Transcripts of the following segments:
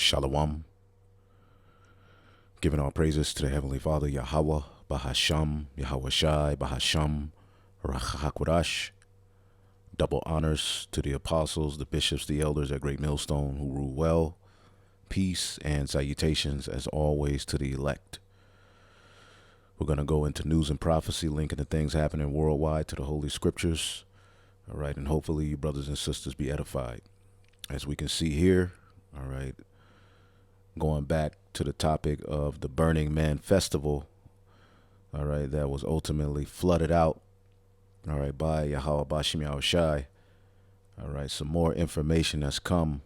Shalom. Giving all praises to the Heavenly Father, Yahweh, Bahasham, Yahweh Shai, Bahasham, Rachakwadash. Double honors to the apostles, the bishops, the elders at Great Millstone who rule well. Peace and salutations, as always, to the elect. We're going to go into news and prophecy, linking the things happening worldwide to the Holy Scriptures. All right, and hopefully you brothers and sisters be edified. As we can see here, all right, going back to the topic of the Burning Man Festival, all right, that was ultimately flooded out, all right, by Yahweh Bashim Yahweh Shai. All right, some more information has come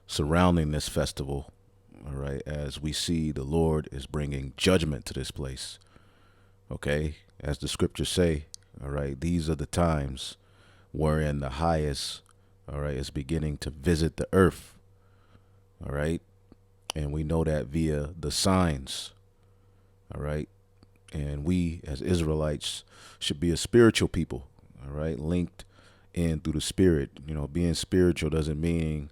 surrounding this festival, all right, as we see the Lord is bringing judgment to this place, okay, as the scriptures say, all right, these are the times wherein the highest, all right, is beginning to visit the earth, all right, and we know that via the signs, all right, and we as Israelites should be a spiritual people, all right, linked in through the spirit. You know, being spiritual doesn't mean,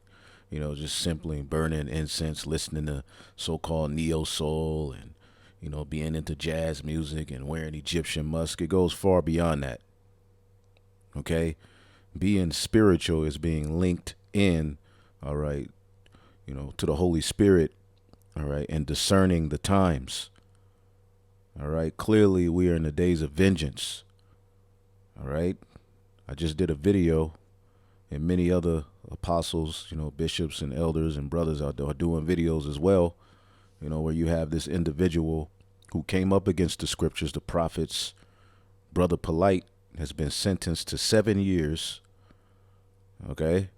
you know, just simply burning incense, listening to so-called neo soul and, you know, being into jazz music and wearing Egyptian musk. It goes far beyond that. Okay. Being spiritual is being linked in, all right, you know, to the Holy Spirit, all right, and discerning the times. All right. Clearly we are in the days of vengeance. All right. I just did a video, and many other apostles, you know, bishops and elders and brothers are doing videos as well, you know, where you have this individual who came up against the scriptures, the prophets. Brother Polite has been sentenced to 7 years, okay,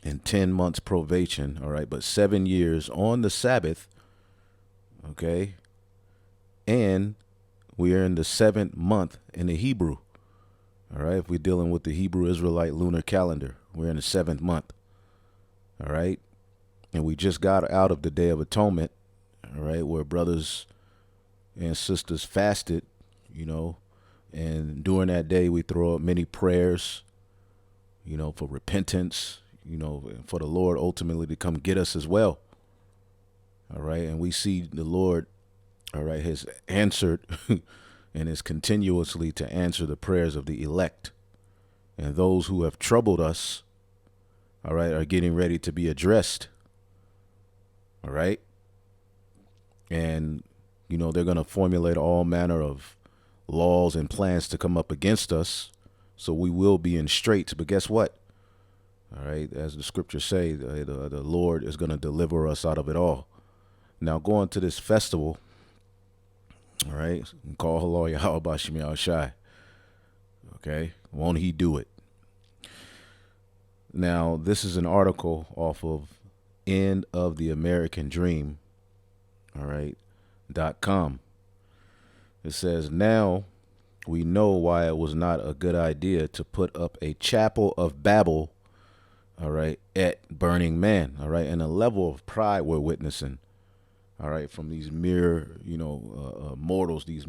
and 10 months probation, all right, but 7 years on the Sabbath, okay, and we are in the 7th month in the Hebrew. All right, if we're dealing with the Hebrew Israelite lunar calendar, we're in the 7th month. All right, and we just got out of the Day of Atonement, all right, where brothers and sisters fasted, you know, and during that day we throw up many prayers, you know, for repentance, you know, and for the Lord ultimately to come get us as well. All right, and we see the Lord, all right, has answered and is continuously to answer the prayers of the elect. And those who have troubled us, all right, are getting ready to be addressed. All right. And, you know, they're going to formulate all manner of laws and plans to come up against us. So we will be in straits. But guess what? All right. As the scriptures say, the Lord is going to deliver us out of it all. Now, going to this festival, all right, call hello Yahweh Bashim Yahweh Shai. Okay, won't he do it? Now, this is an article off of End of the American Dream, all right, .com. It says, now we know why it was not a good idea to put up a chapel of Babel, all right, at Burning Man, all right, and a level of pride we're witnessing, all right, from these mere, you know, mortals, these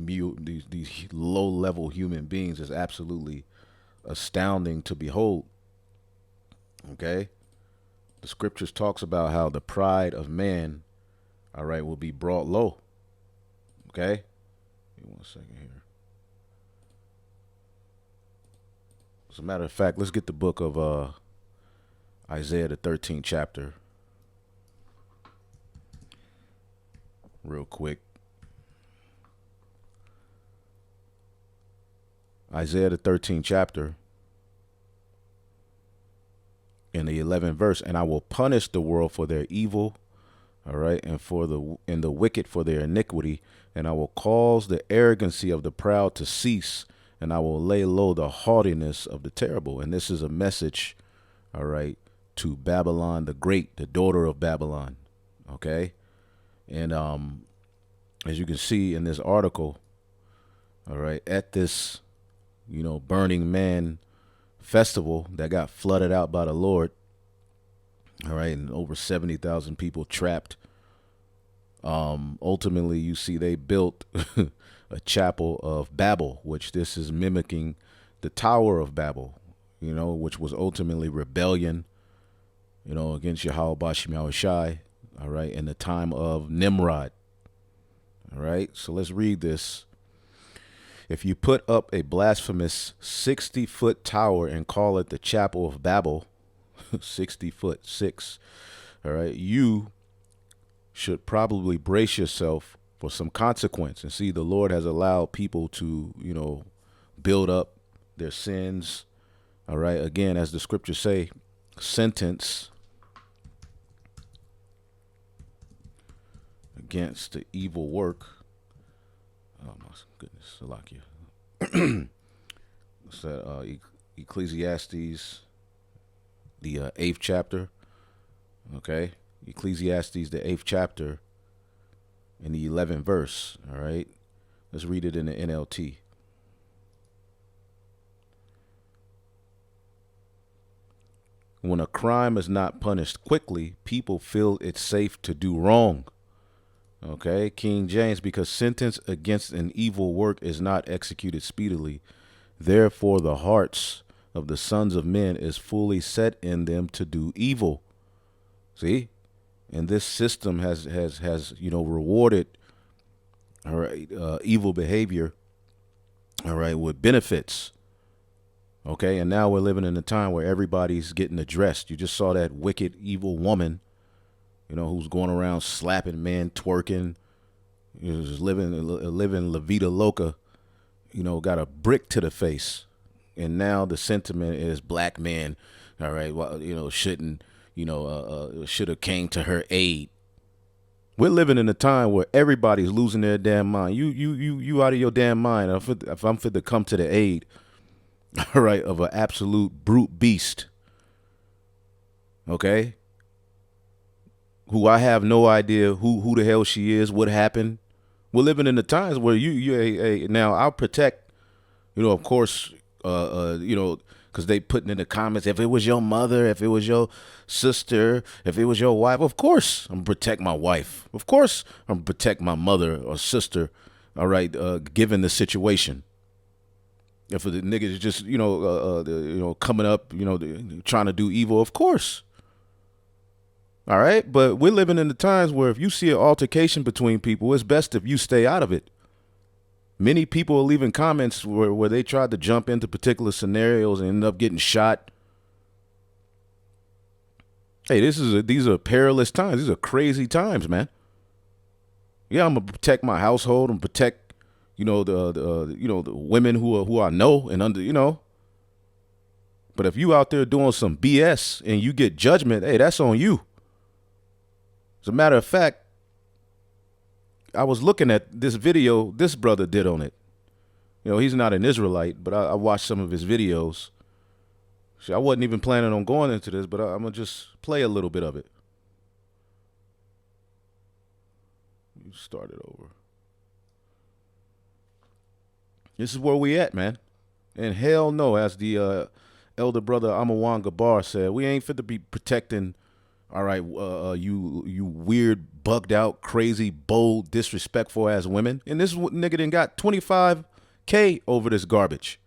low-level human beings is absolutely astounding to behold. Okay, the scriptures talks about how the pride of man, all right, will be brought low. Okay, give me 1 second here. As a matter of fact, let's get the book of Isaiah, the 13th chapter. Real quick. Isaiah, the 13th chapter, in the 11th verse, and I will punish the world for their evil, all right, and the wicked for their iniquity, and I will cause the arrogancy of the proud to cease, and I will lay low the haughtiness of the terrible. And this is a message, all right, to Babylon the Great, the daughter of Babylon, okay? And as you can see in this article, all right, at this, you know, Burning Man festival that got flooded out by the Lord, all right, and over 70,000 people trapped. Ultimately, you see they built a chapel of Babel, which this is mimicking the Tower of Babel, you know, which was ultimately rebellion, against Yahweh Bashim Yahushai, all right, in the time of Nimrod. All right, so let's read this. If you put up a blasphemous 60-foot tower and call it the Chapel of Babel, 60 foot, 6, all right, you should probably brace yourself for some consequence. And see, the Lord has allowed people to, build up their sins. All right, again, as the scriptures say, sentence against the evil work. Oh my goodness, Salakia. What's that? Ecclesiastes, the 8th chapter. Okay, Ecclesiastes, the 8th chapter, in the 11th verse. All right, let's read it in the NLT. When a crime is not punished quickly, people feel it's safe to do wrong. Okay, King James, because sentence against an evil work is not executed speedily. Therefore, the hearts of the sons of men is fully set in them to do evil. See, and this system has rewarded, all right, evil behavior, all right, with benefits. Okay, and now we're living in a time where everybody's getting addressed. You just saw that wicked, evil woman, who's going around slapping men, twerking, just living La Vida Loca, got a brick to the face. And now the sentiment is black men, all right, well, shouldn't, should have came to her aid. We're living in a time where everybody's losing their damn mind. You out of your damn mind. If I'm fit to come to the aid, all right, of an absolute brute beast, okay, who I have no idea who the hell she is, what happened. We're living in the times where now I'll protect, of course, because they putting in the comments, if it was your mother, if it was your sister, if it was your wife, of course I'm gonna protect my wife. Of course I'm gonna protect my mother or sister, all right, given the situation. If the niggas is just, coming up, trying to do evil, of course. All right. But we're living in the times where if you see an altercation between people, it's best if you stay out of it. Many people are leaving comments where they tried to jump into particular scenarios and end up getting shot. Hey, these are perilous times. These are crazy times, man. Yeah, I'm gonna protect my household and protect, the women who I know and under. But if you out there doing some BS and you get judgment, hey, that's on you. As a matter of fact, I was looking at this video this brother did on it. He's not an Israelite, but I watched some of his videos. I wasn't even planning on going into this, but I'm going to just play a little bit of it. You start it over. This is where we at, man. And hell no, as the elder brother Amawan Gabar said, we ain't fit to be protecting, all right, you weird, bugged out, crazy, bold, disrespectful ass women. And this nigga done got 25K over this garbage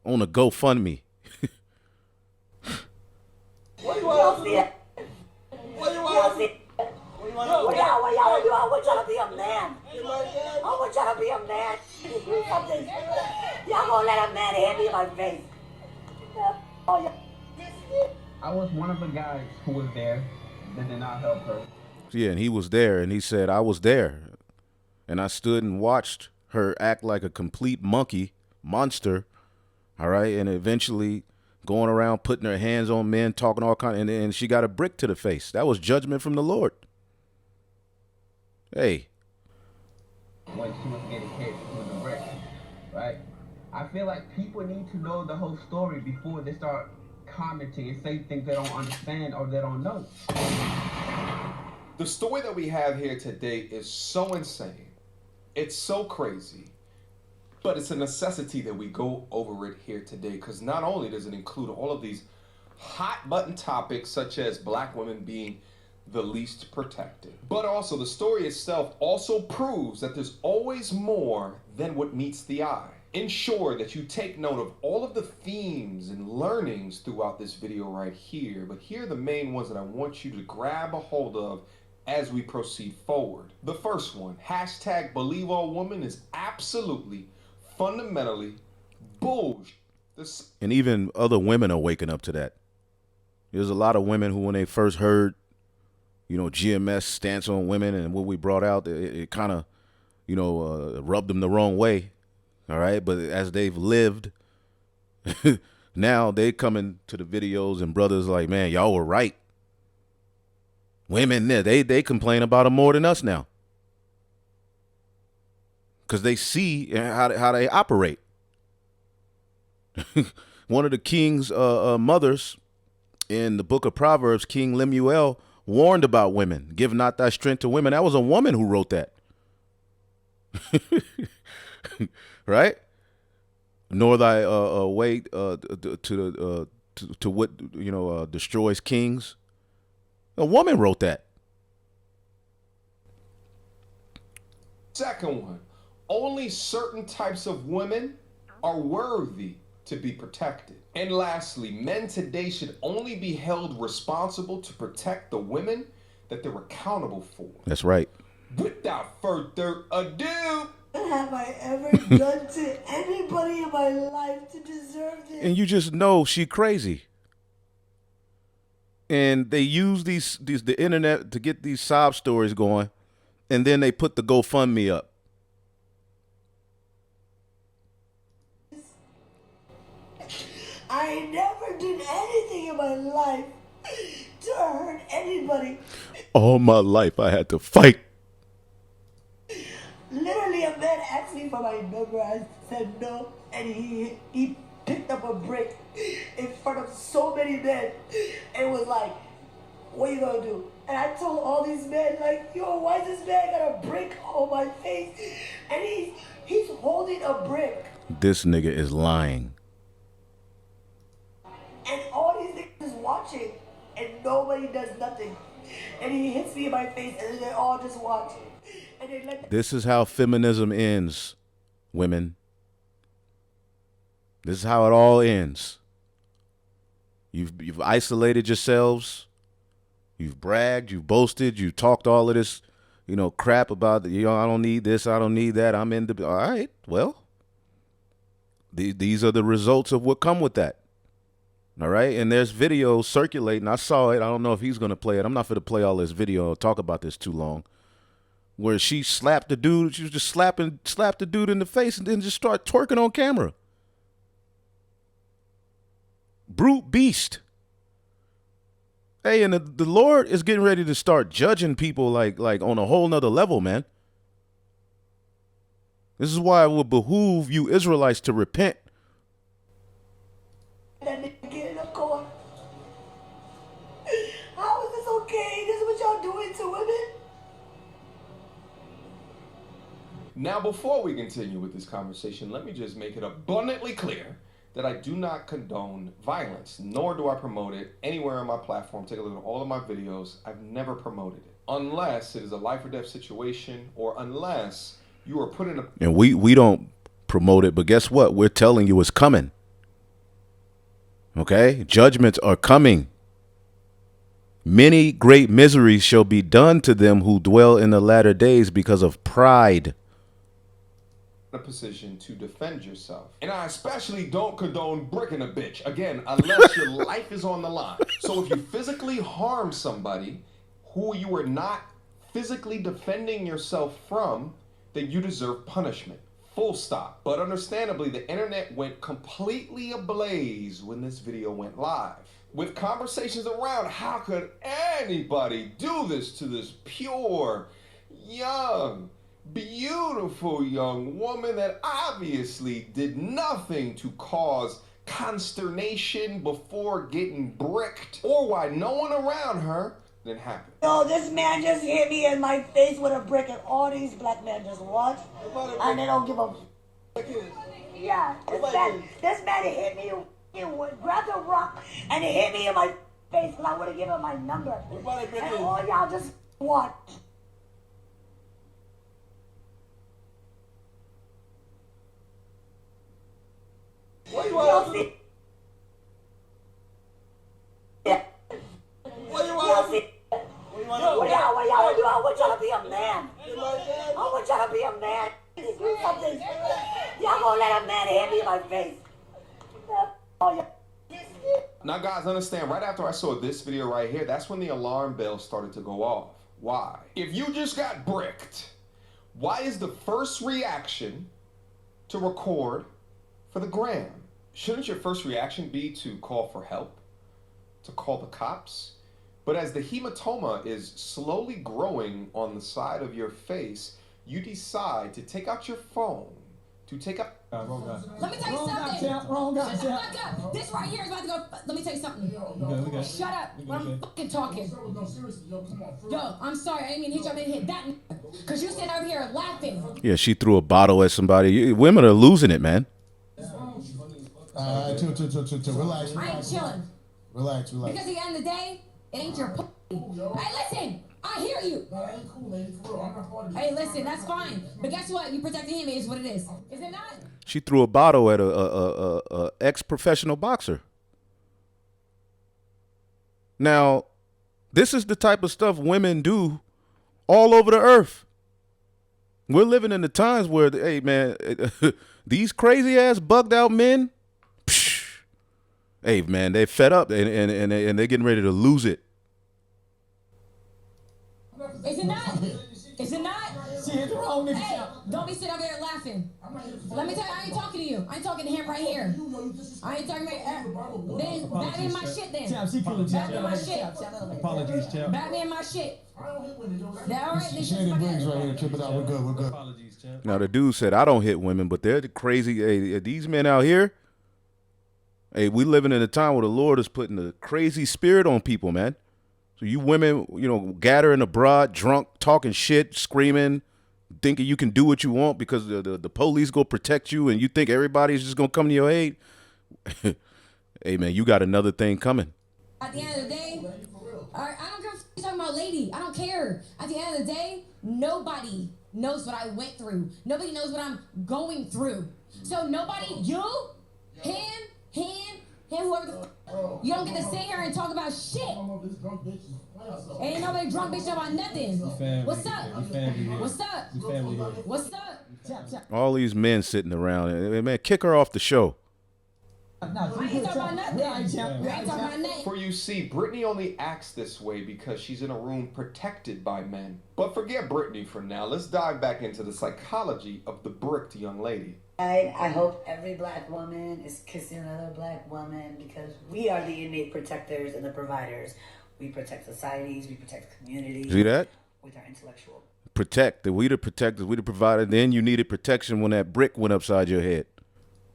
on a GoFundMe. What do you want to see? What do you want to see? I want y'all to be a man. I want y'all to be a man. Y'all gonna let a man hit me in my face. I was one of the guys who was there that did not help her. Yeah, and he was there, and he said, I was there. And I stood and watched her act like a complete monster, all right, and eventually going around putting her hands on men, talking all kinds, and she got a brick to the face. That was judgment from the Lord. Hey. When she was getting hit with a brick, right? I feel like people need to know the whole story before they start commenting and say things they don't understand or they don't know. The story that we have here today is so insane. It's so crazy. But it's a necessity that we go over it here today, because not only does it include all of these hot button topics such as black women being the least protected, but also the story itself also proves that there's always more than what meets the eye. ensure that you take note of all of the themes and learnings throughout this video right here. But here are the main ones that I want you to grab a hold of as we proceed forward. The first one, hashtag believe all women, is absolutely, fundamentally bullshit. And even other women are waking up to that. There's a lot of women who, when they first heard, GMS stance on women and what we brought out, it kind of, rubbed them the wrong way. All right. But as they've lived, now they coming to the videos and brothers like, man, y'all were right. Women, they complain about them more than us now. Because they see how they operate. One of the king's mothers in the book of Proverbs, King Lemuel, warned about women. Give not thy strength to women. That was a woman who wrote that. Right? Nor thy way to what destroys kings. A woman wrote that. Second one, only certain types of women are worthy to be protected. And lastly, men today should only be held responsible to protect the women that they're accountable for. That's right. Without further ado, what have I ever done to anybody in my life to deserve this? And you just know she crazy. And they use the internet to get these sob stories going, and then they put the GoFundMe up. I never did anything in my life to hurt anybody. All my life I had to fight. Literally, a man asked me for my number. I said no, and he picked up a brick in front of so many men and was like, what are you gonna do? And I told all these men, like, yo, why is this man got a brick on my face? And he's holding a brick. This nigga is lying. And all these niggas is watching, and nobody does nothing. And he hits me in my face, and they all just watch. And they let. This is how feminism ends, women. This is how it all ends. You've isolated yourselves. You've bragged. You've boasted. You talked all of this, crap about I don't need this. I don't need that. I'm in the. All right. Well, these are the results of what come with that. All right. And there's videos circulating. I saw it. I don't know if he's going to play it. I'm not going to play all this video or talk about this too long. Where she slapped the dude. She was just slapped the dude in the face and then just start twerking on camera. Brute beast. Hey, and the Lord is getting ready to start judging people like on a whole nother level, man. This is why it would behoove you Israelites to repent. That nigga get in the car. How is this okay? This is what y'all doing to women? now before we continue with this conversation, let me just make it abundantly clear that I do not condone violence, nor do I promote it anywhere on my platform. Take a look at all of my videos. I've never promoted it, unless it is a life or death situation, or unless you are put in a... And we don't promote it, but guess what? We're telling you it's coming. Okay? Judgments are coming. Many great miseries shall be done to them who dwell in the latter days because of pride. A position to defend yourself. And I especially don't condone bricking a bitch, again, unless your life is on the line. So if you physically harm somebody who you are not physically defending yourself from, then you deserve punishment. Full stop. But understandably, the internet went completely ablaze when this video went live, with conversations around how could anybody do this to this pure, young, beautiful young woman that obviously did nothing to cause consternation before getting bricked, or why no one around her then happened. Yo, this man just hit me in my face with a brick, and all these black men just watch, and they don't give a... Yeah, this man hit me, grabbed a rock, and it hit me in my face, and I would have given him my number. And all y'all just watch. What do you want to see? Yeah. What do you want to see? What y'all? I want y'all to be a man. I want y'all to be a man. Do something. Y'all gonna let a man hit me in my face. Now, guys, understand, right after I saw this video right here, that's when the alarm bell started to go off. Why? If you just got bricked, why is the first reaction to record for the gram? Shouldn't your first reaction be to call for help? To call the cops? But as the hematoma is slowly growing on the side of your face, you decide to take out your phone, to take out... Let me tell you something. Wrong guy, Shut the fuck up. This right here is about to go. Let me tell you something. Okay. Shut up when I'm fucking talking. Yo, I'm sorry. I didn't mean to hit you. I didn't hit that. Because you sitting over here laughing. Yeah, she threw a bottle at somebody. Women are losing it, man. Chill. Relax. I ain't chilling. Relax. Because at the end of the day, it ain't your pussy. Hey, listen. I hear you. Hey, listen. That's fine. But guess what? You protecting him is what it is. Is it not? She threw a bottle at a ex-professional boxer. Now, this is the type of stuff women do all over the earth. We're living in the times where, hey, man, these crazy-ass bugged-out men, hey, man, they're fed up, and they're getting ready to lose it. Is it not? Is it not? She hit the wrong nigga. Hey, don't be sitting over there laughing. Let me tell you, I ain't talking to you. I ain't talking to him right here. I ain't talking about then back me in my shit then. Back me in my shit. Apologies, champ. Back me in my shit. That all right? This Shady shit's brings fucking. right here. Trip it out. We're good. Apologies, champ. Now, the dude said, I don't hit women, but they're the crazy. Hey, these men out here, hey, we living in a time where the Lord is putting a crazy spirit on people, man. So you women, gathering abroad, drunk, talking shit, screaming, thinking you can do what you want because the police go protect you and you think everybody's just going to come to your aid. Hey, man, you got another thing coming. At the end of the day, all right, I don't care if you're talking about lady. I don't care. At the end of the day, nobody knows what I went through. Nobody knows what I'm going through. So nobody, you, him, whoever the you don't get to sit here and talk about shit. Ain't nobody drunk bitch about nothing. What's up? What's up? What's up? All these men sitting around, and man, kick her off the show. I ain't talking about nothing. I ain't talking about nothing. For you see, Brittany only acts this way because she's in a room protected by men. But forget Brittany for now. Let's dive back into the psychology of the bricked young lady. I hope every black woman is kissing another black woman because we are the innate protectors and the providers. We protect societies, we protect communities. See that? With our intellectual. Protect. We the protectors, we the provider. Then you needed protection when that brick went upside your head.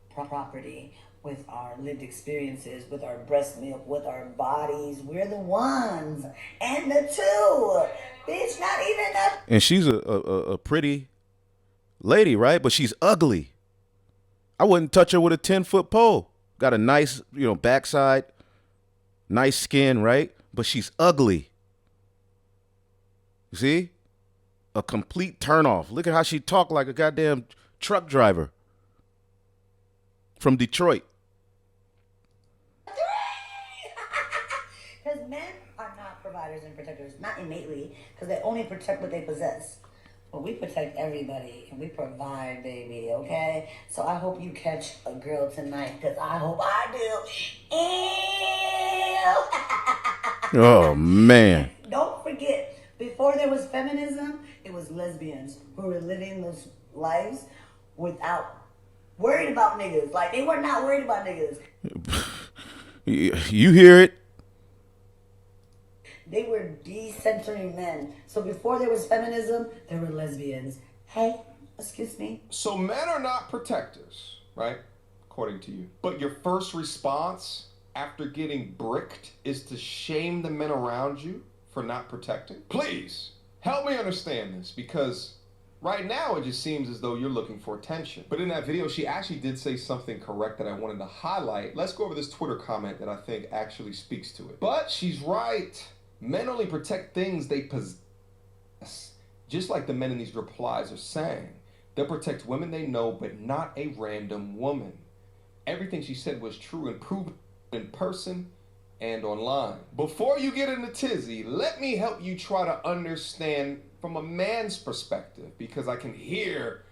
Property, with our lived experiences, with our breast milk, with our bodies. We're the ones and the two. Bitch, not even that. And she's a pretty lady, right? But she's ugly. I wouldn't touch her with a 10-foot pole. Got a nice, backside, nice skin, right? But she's ugly. You see? A complete turnoff. Look at how she talked like a goddamn truck driver from Detroit. Because men are not providers and protectors, not innately, because they only protect what they possess. But we protect everybody, and we provide, baby, okay? So I hope you catch a girl tonight, because I hope I do. Ew. Oh, man. Don't forget, before there was feminism, it was lesbians who were living those lives without worried about niggas. Like, they were not worried about niggas. You hear it. They were decentering men. So before there was feminism, there were lesbians. Hey, excuse me. So men are not protectors, right? According to you. But your first response after getting bricked is to shame the men around you for not protecting? Please, help me understand this, because right now it just seems as though you're looking for attention. But in that video, she actually did say something correct that I wanted to highlight. Let's go over this Twitter comment that I think actually speaks to it. But she's right. Men only protect things they possess. Just like the men in these replies are saying. They'll protect women they know, but not a random woman. Everything she said was true and proven in person and online. Before you get into tizzy, let me help you try to understand from a man's perspective, because I can hear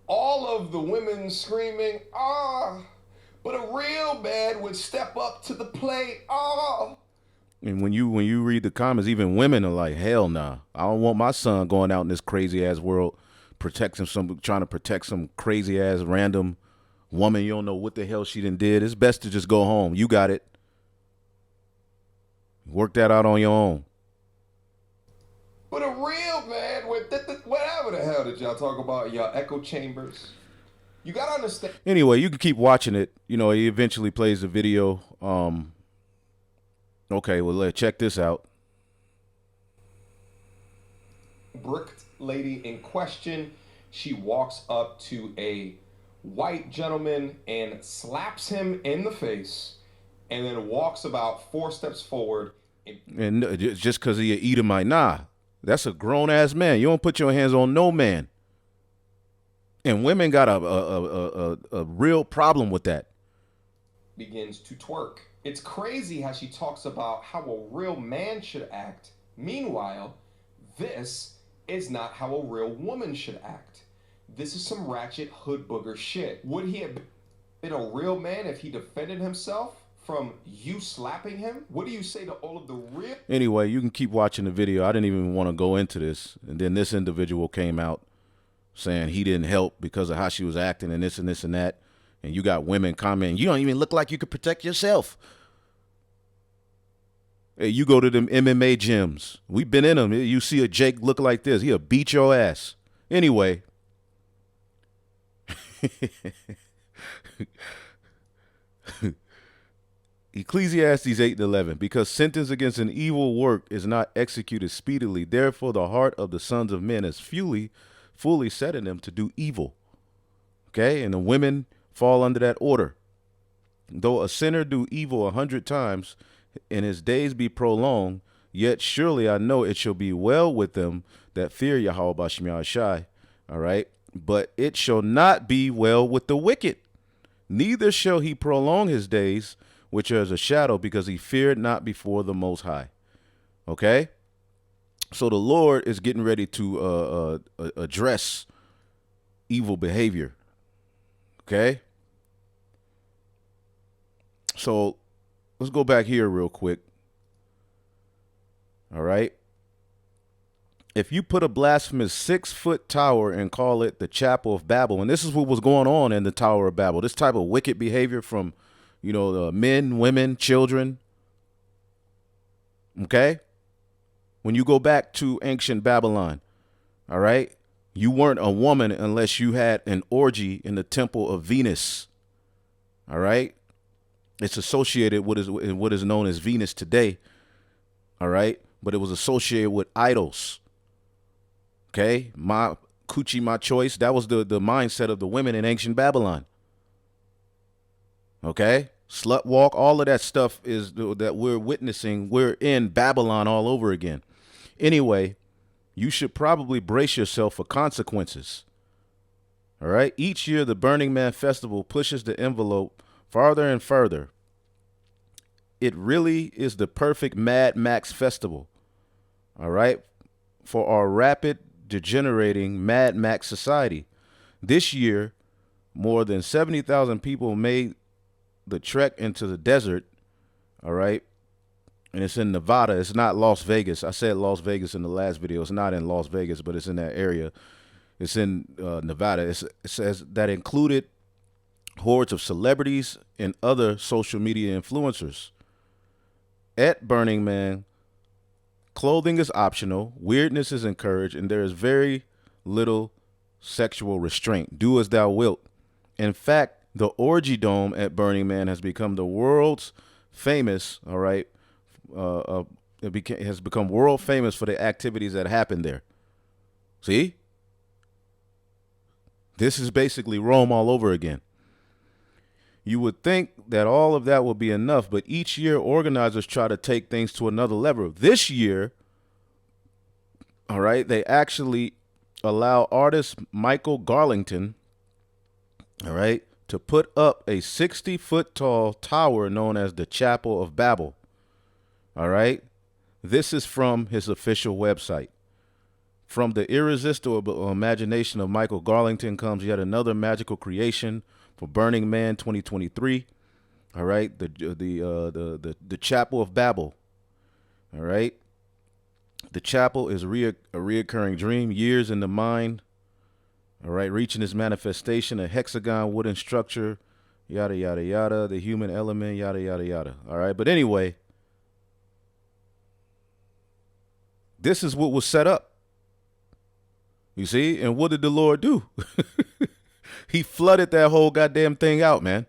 all of the women screaming, ah, but a real man would step up to the plate, ah. And when you read the comments, even women are like, hell nah. I don't want my son going out in this crazy ass world trying to protect some crazy ass random woman. You don't know what the hell she done did. It's best to just go home. You got it. Work that out on your own. But a real man with whatever the hell did y'all talk about in y'all echo chambers? You gotta understand. Anyway, you can keep watching it. You know, he eventually plays the video. Okay, well, let's check this out. Bricked lady in question, she walks up to a white gentleman and slaps him in the face, and then walks about 4 steps forward. And just because he an Edomite, nah, that's a grown ass man. You don't put your hands on no man. And women got a real problem with that. Begins to twerk. It's crazy how she talks about how a real man should act. Meanwhile, this is not how a real woman should act. This is some ratchet hood booger shit. Would he have been a real man if he defended himself from you slapping him? What do you say to all of the real... Anyway, you can keep watching the video. I didn't even want to go into this. And then this individual came out saying he didn't help because of how she was acting and this and this and that. And you got women commenting, you don't even look like you could protect yourself. Hey, you go to them MMA gyms. We've been in them. You see a Jake look like this. He'll beat your ass. Anyway. Ecclesiastes 8:11. Because sentence against an evil work is not executed speedily. Therefore, the heart of the sons of men is fully set in them to do evil. Okay. And the women fall under that order. Though a sinner do evil 100 times and his days be prolonged, yet surely I know it shall be well with them that fear Yahweh B'Shem Yahushai. All right. But it shall not be well with the wicked. Neither shall he prolong his days, which are as a shadow, because he feared not before the Most High. Okay. So the Lord is getting ready to address evil behavior. Okay. So let's go back here real quick. All right. If you put a blasphemous 6-foot tower and call it the Chapel of Babel, and this is what was going on in the Tower of Babel, this type of wicked behavior from, you know, men, women, children. Okay. When you go back to ancient Babylon, all right, you weren't a woman unless you had an orgy in the temple of Venus. All right. It's associated with what is known as Venus today. All right. But it was associated with idols. Okay. My coochie, my choice. That was the mindset of the women in ancient Babylon. Okay. Slut walk. All of that stuff is that we're witnessing. We're in Babylon all over again. Anyway, you should probably brace yourself for consequences. All right. Each year, the Burning Man Festival pushes the envelope farther and further. It really is the perfect Mad Max festival. All right. For our rapid degenerating Mad Max society. This year, more than 70,000 people made the trek into the desert. All right. And it's in Nevada. It's not Las Vegas. I said Las Vegas in the last video. It's not in Las Vegas, but it's in that area. It's in Nevada. It says that included hordes of celebrities and other social media influencers. At Burning Man, clothing is optional, weirdness is encouraged, and there is very little sexual restraint. Do as thou wilt. In fact, the orgy dome at Burning Man has become the world's famous, all right, has become world famous for the activities that happen there. See? This is basically Rome all over again. You would think that all of that would be enough, but each year organizers try to take things to another level. This year, all right, they actually allow artist Michael Garlington, all right, to put up a 60-foot tall tower known as the Chapel of Babel. All right. This is from his official website. From the irresistible imagination of Michael Garlington comes yet another magical creation for Burning Man 2023. All right. The Chapel of Babel. All right. The chapel is a reoccurring dream, years in the mind. All right. Reaching its manifestation, a hexagon wooden structure, yada, yada, yada, the human element, yada, yada, yada. All right. But anyway, this is what was set up. You see? And what did the Lord do? He flooded that whole goddamn thing out, man.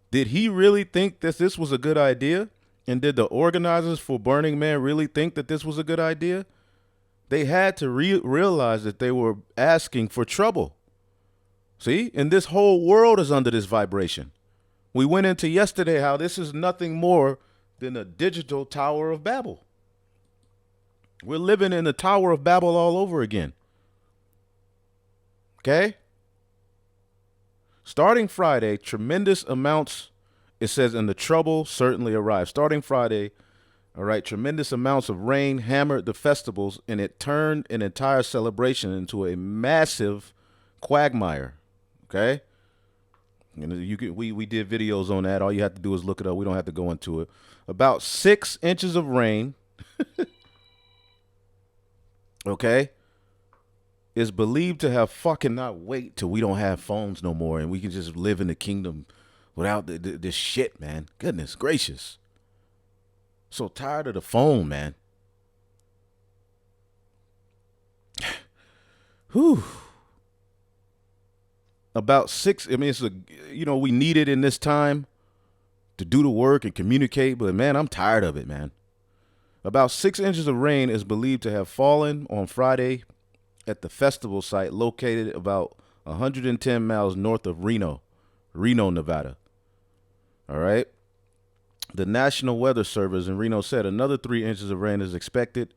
Did he really think that this was a good idea? And did the organizers for Burning Man really think that this was a good idea? They had to realize that they were asking for trouble. See? And this whole world is under this vibration. We went into yesterday how this is nothing more than a digital Tower of Babel. We're living in the Tower of Babel all over again. Okay? Starting Friday, tremendous amounts, it says, and the trouble certainly arrived. Starting Friday, all right, tremendous amounts of rain hammered the festivals, and it turned an entire celebration into a massive quagmire. Okay? And we did videos on that. All you have to do is look it up. We don't have to go into it. About 6 inches of rain. Okay, is believed to have fucking not wait till we don't have phones no more and we can just live in the kingdom without this shit, man. Goodness gracious. So tired of the phone, man. Whew. About 6, I mean, it's we need it in this time to do the work and communicate, but man, I'm tired of it, man. About 6 inches of rain is believed to have fallen on Friday at the festival site located about 110 miles north of Reno, Nevada. All right. The National Weather Service in Reno said another 3 inches of rain is expected,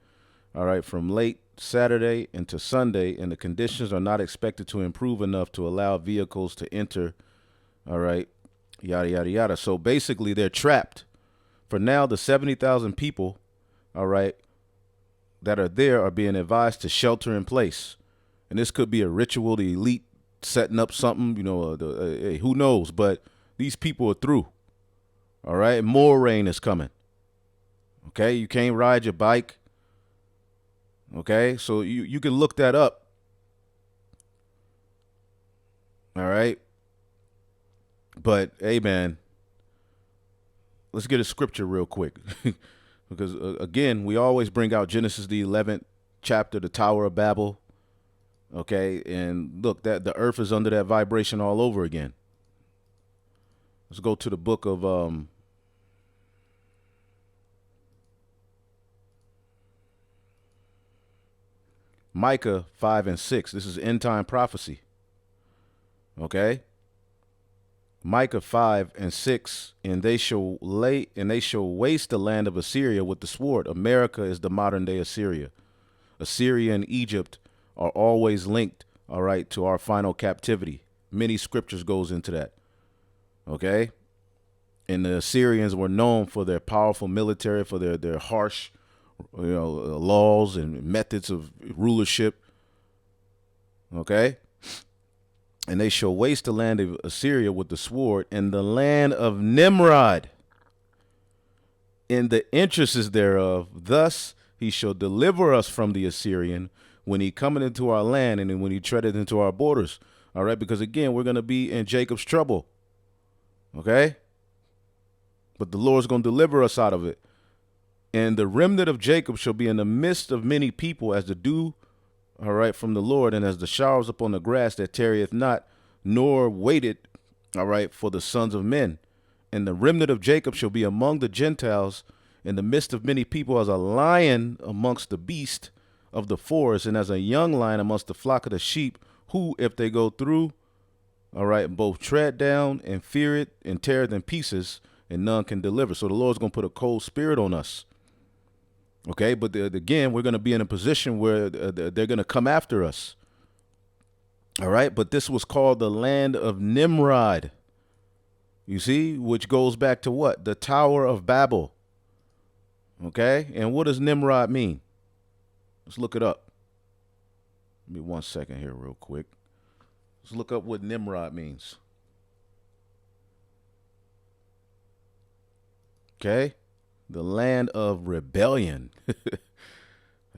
all right, from late Saturday into Sunday, and the conditions are not expected to improve enough to allow vehicles to enter, all right, yada, yada, yada. So basically they're trapped. For now, the 70,000 people, all right, that are there are being advised to shelter in place. And this could be a ritual, the elite setting up something, hey, who knows? But these people are through. All right. More rain is coming. Okay. You can't ride your bike. Okay. So you can look that up. All right. But hey, man, let's get a scripture real quick. Because, again, we always bring out Genesis, the 11th chapter, the Tower of Babel. Okay. And look, that the earth is under that vibration all over again. Let's go to the book of Micah 5 and 6. This is end time prophecy. Okay. Micah 5 and 6, and they shall waste the land of Assyria with the sword. America is the modern day Assyria. Assyria and Egypt are always linked, all right, to our final captivity. Many scriptures goes into that. Okay. And the Assyrians were known for their powerful military, for their harsh, laws and methods of rulership. Okay. And they shall waste the land of Assyria with the sword, and the land of Nimrod in the interests thereof. Thus he shall deliver us from the Assyrian when he cometh into our land and when he treadeth into our borders. All right, because again, we're going to be in Jacob's trouble. Okay? But the Lord's going to deliver us out of it. And the remnant of Jacob shall be in the midst of many people as the dew, all right, from the Lord, and as the showers upon the grass that tarrieth not, nor waited, all right, for the sons of men. And the remnant of Jacob shall be among the Gentiles in the midst of many people as a lion amongst the beast of the forest, and as a young lion amongst the flock of the sheep, who, if they go through, all right, both tread down and fear it and tear it in pieces, and none can deliver. So the Lord's going to put a cold spirit on us. Okay, but again, we're going to be in a position where they're going to come after us. All right. But this was called the land of Nimrod. You see, which goes back to what? The Tower of Babel. Okay. And what does Nimrod mean? Let's look it up. Give me 1 second here real quick. Let's look up what Nimrod means. Okay. The land of rebellion.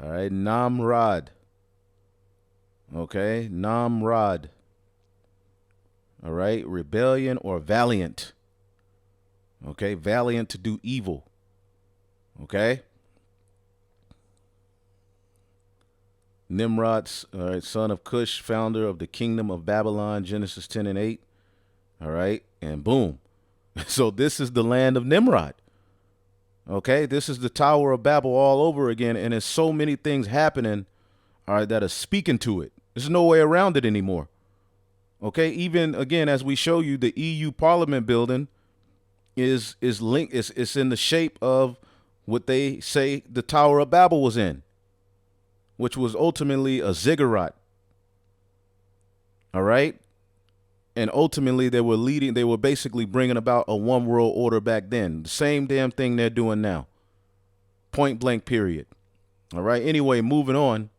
All right. Nimrod. Okay. Nimrod. All right. Rebellion or valiant. Okay. Valiant to do evil. Okay. Nimrod, all right, son of Cush, founder of the kingdom of Babylon, Genesis 10 and 8. All right. And boom. So this is the land of Nimrod. Okay. This is the Tower of Babel all over again. And there's so many things happening, all right, that are speaking to it. There's no way around it anymore. Okay. Even again, as we show you, the EU Parliament building is linked. It's in the shape of what they say the Tower of Babel was in, which was ultimately a ziggurat. All right. And ultimately they were basically bringing about a one world order back then. The same damn thing they're doing now. Point blank, period. All right. Anyway, moving on.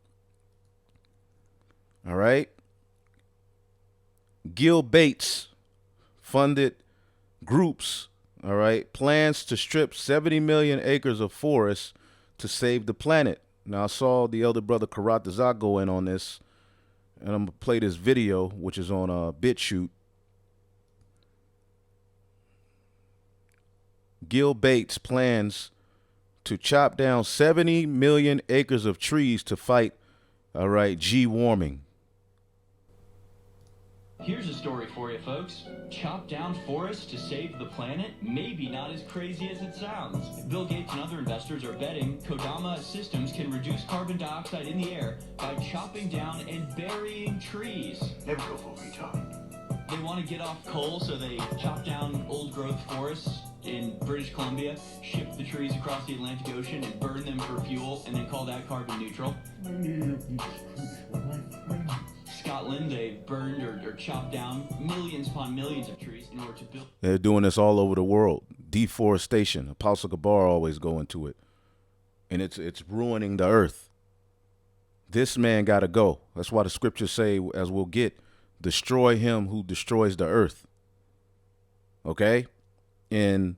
All right. Gil Bates funded groups. All right. Plans to strip 70 million acres of forests to save the planet. Now, I saw the elder brother Karatazak go in on this, and I'm going to play this video, which is on BitChute. Gil Bates plans to chop down 70 million acres of trees to fight, all right, G-warming. Here's a story for you, folks. Chop down forests to save the planet? Maybe not as crazy as it sounds. Bill Gates and other investors are betting Kodama Systems can reduce carbon dioxide in the air by chopping down and burying trees. Never go for a retard. They want to get off coal, so they chop down old-growth forests in British Columbia, ship the trees across the Atlantic Ocean, and burn them for fuel, and then call that carbon neutral. Scotland, they burned or chopped down millions upon millions of trees in order to build. They're doing this all over the world. Deforestation. Apostle Gabar always go into it. And it's ruining the earth. This man got to go. That's why the scriptures say, as we'll get, destroy him who destroys the earth. Okay? In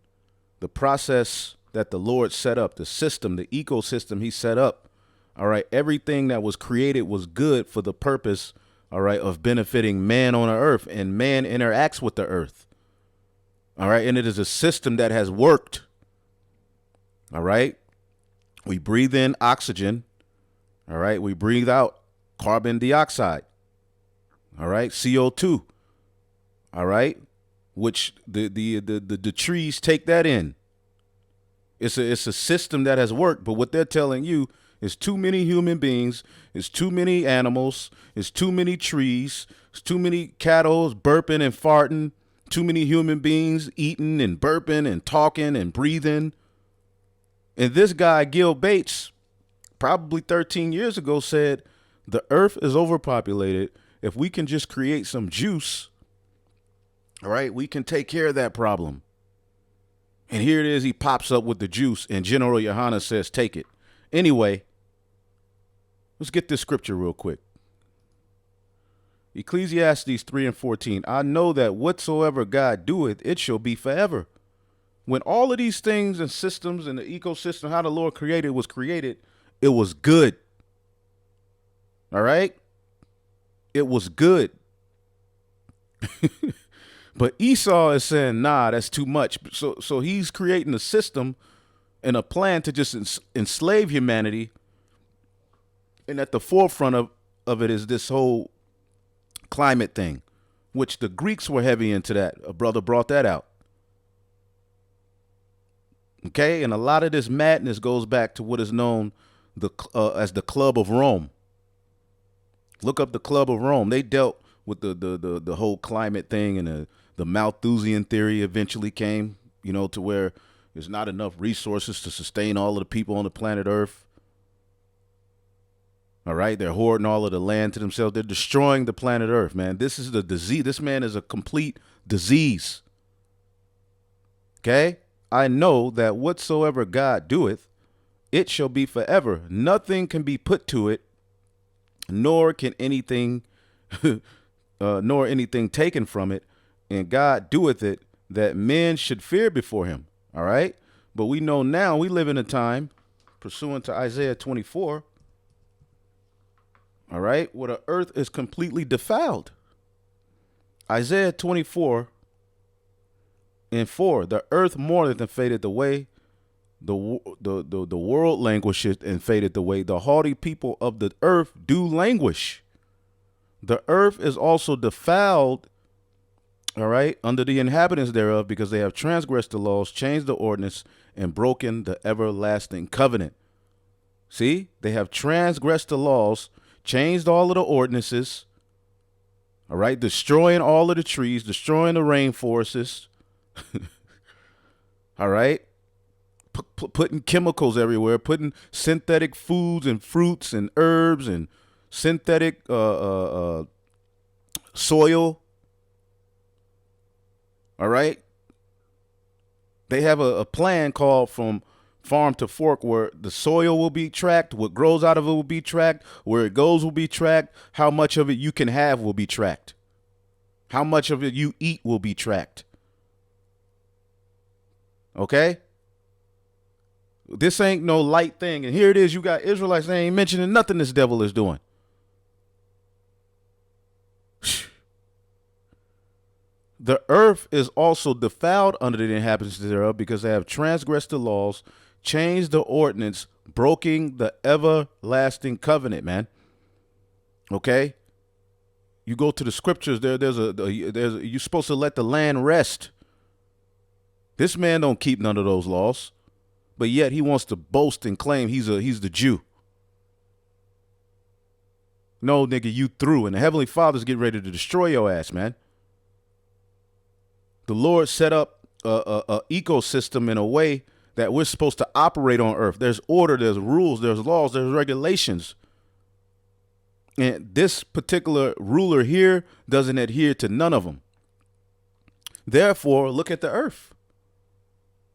the process that the Lord set up, the system, the ecosystem he set up, all right, everything that was created was good for the purpose, all right, of benefiting man on the earth, and man interacts with the earth. All right. And it is a system that has worked. All right. We breathe in oxygen. All right. We breathe out carbon dioxide. All right. CO2. All right. Which the trees take that in. It's a system that has worked. But what they're telling you, it's too many human beings, it's too many animals, it's too many trees, it's too many cattle burping and farting, too many human beings eating and burping and talking and breathing. And this guy, Gil Bates, probably 13 years ago said, the earth is overpopulated. If we can just create some juice, all right, we can take care of that problem. And here it is, he pops up with the juice, and General Yohana says, take it. Anyway, let's get this scripture real quick. Ecclesiastes 3 and 14. I know that whatsoever God doeth, it shall be forever. When all of these things and systems and the ecosystem, how the Lord created was created, it was good. All right? It was good. But Esau is saying, nah, that's too much. So he's creating a system and a plan to just enslave humanity. And at the forefront of it is this whole climate thing, which the Greeks were heavy into that. A brother brought that out. Okay. And a lot of this madness goes back to what is known as the Club of Rome. Look up the Club of Rome. They dealt with the whole climate thing, and the Malthusian theory eventually came, to where there's not enough resources to sustain all of the people on the planet Earth. All right. They're hoarding all of the land to themselves. They're destroying the planet Earth, man. This is the disease. This man is a complete disease. Okay. I know that whatsoever God doeth, it shall be forever. Nothing can be put to it, nor can anything, nor anything taken from it. And God doeth it that men should fear before him. All right. But we know now we live in a time, pursuant to Isaiah 24, all right, where the earth is completely defiled. Isaiah 24:4, the earth mourneth and fadeth away. The world languisheth and fadeth away. The haughty people of the earth do languish. The earth is also defiled, all right, under the inhabitants thereof, because they have transgressed the laws, changed the ordinance, and broken the everlasting covenant. See, they have transgressed the laws, changed all of the ordinances, all right, destroying all of the trees, destroying the rainforests, all right, putting chemicals everywhere, putting synthetic foods and fruits and herbs and synthetic soil, all right. They have a plan called From Farm to Fork, where the soil will be tracked, what grows out of it will be tracked, where it goes will be tracked, how much of it you can have will be tracked, how much of it you eat will be tracked. Okay? This ain't no light thing. And here it is, you got Israelites, they ain't mentioning nothing this devil is doing. The earth is also defiled under the inhabitants thereof, because they have transgressed the laws, changed the ordinance, broken the everlasting covenant, man. Okay? You go to the scriptures, you're supposed to let the land rest. This man don't keep none of those laws, but yet he wants to boast and claim he's the Jew. No, nigga, you through, and the Heavenly Father's getting ready to destroy your ass, man. The Lord set up a ecosystem in a way that we're supposed to operate on earth. There's order, there's rules, there's laws, there's regulations. And this particular ruler here doesn't adhere to none of them. Therefore, look at the earth.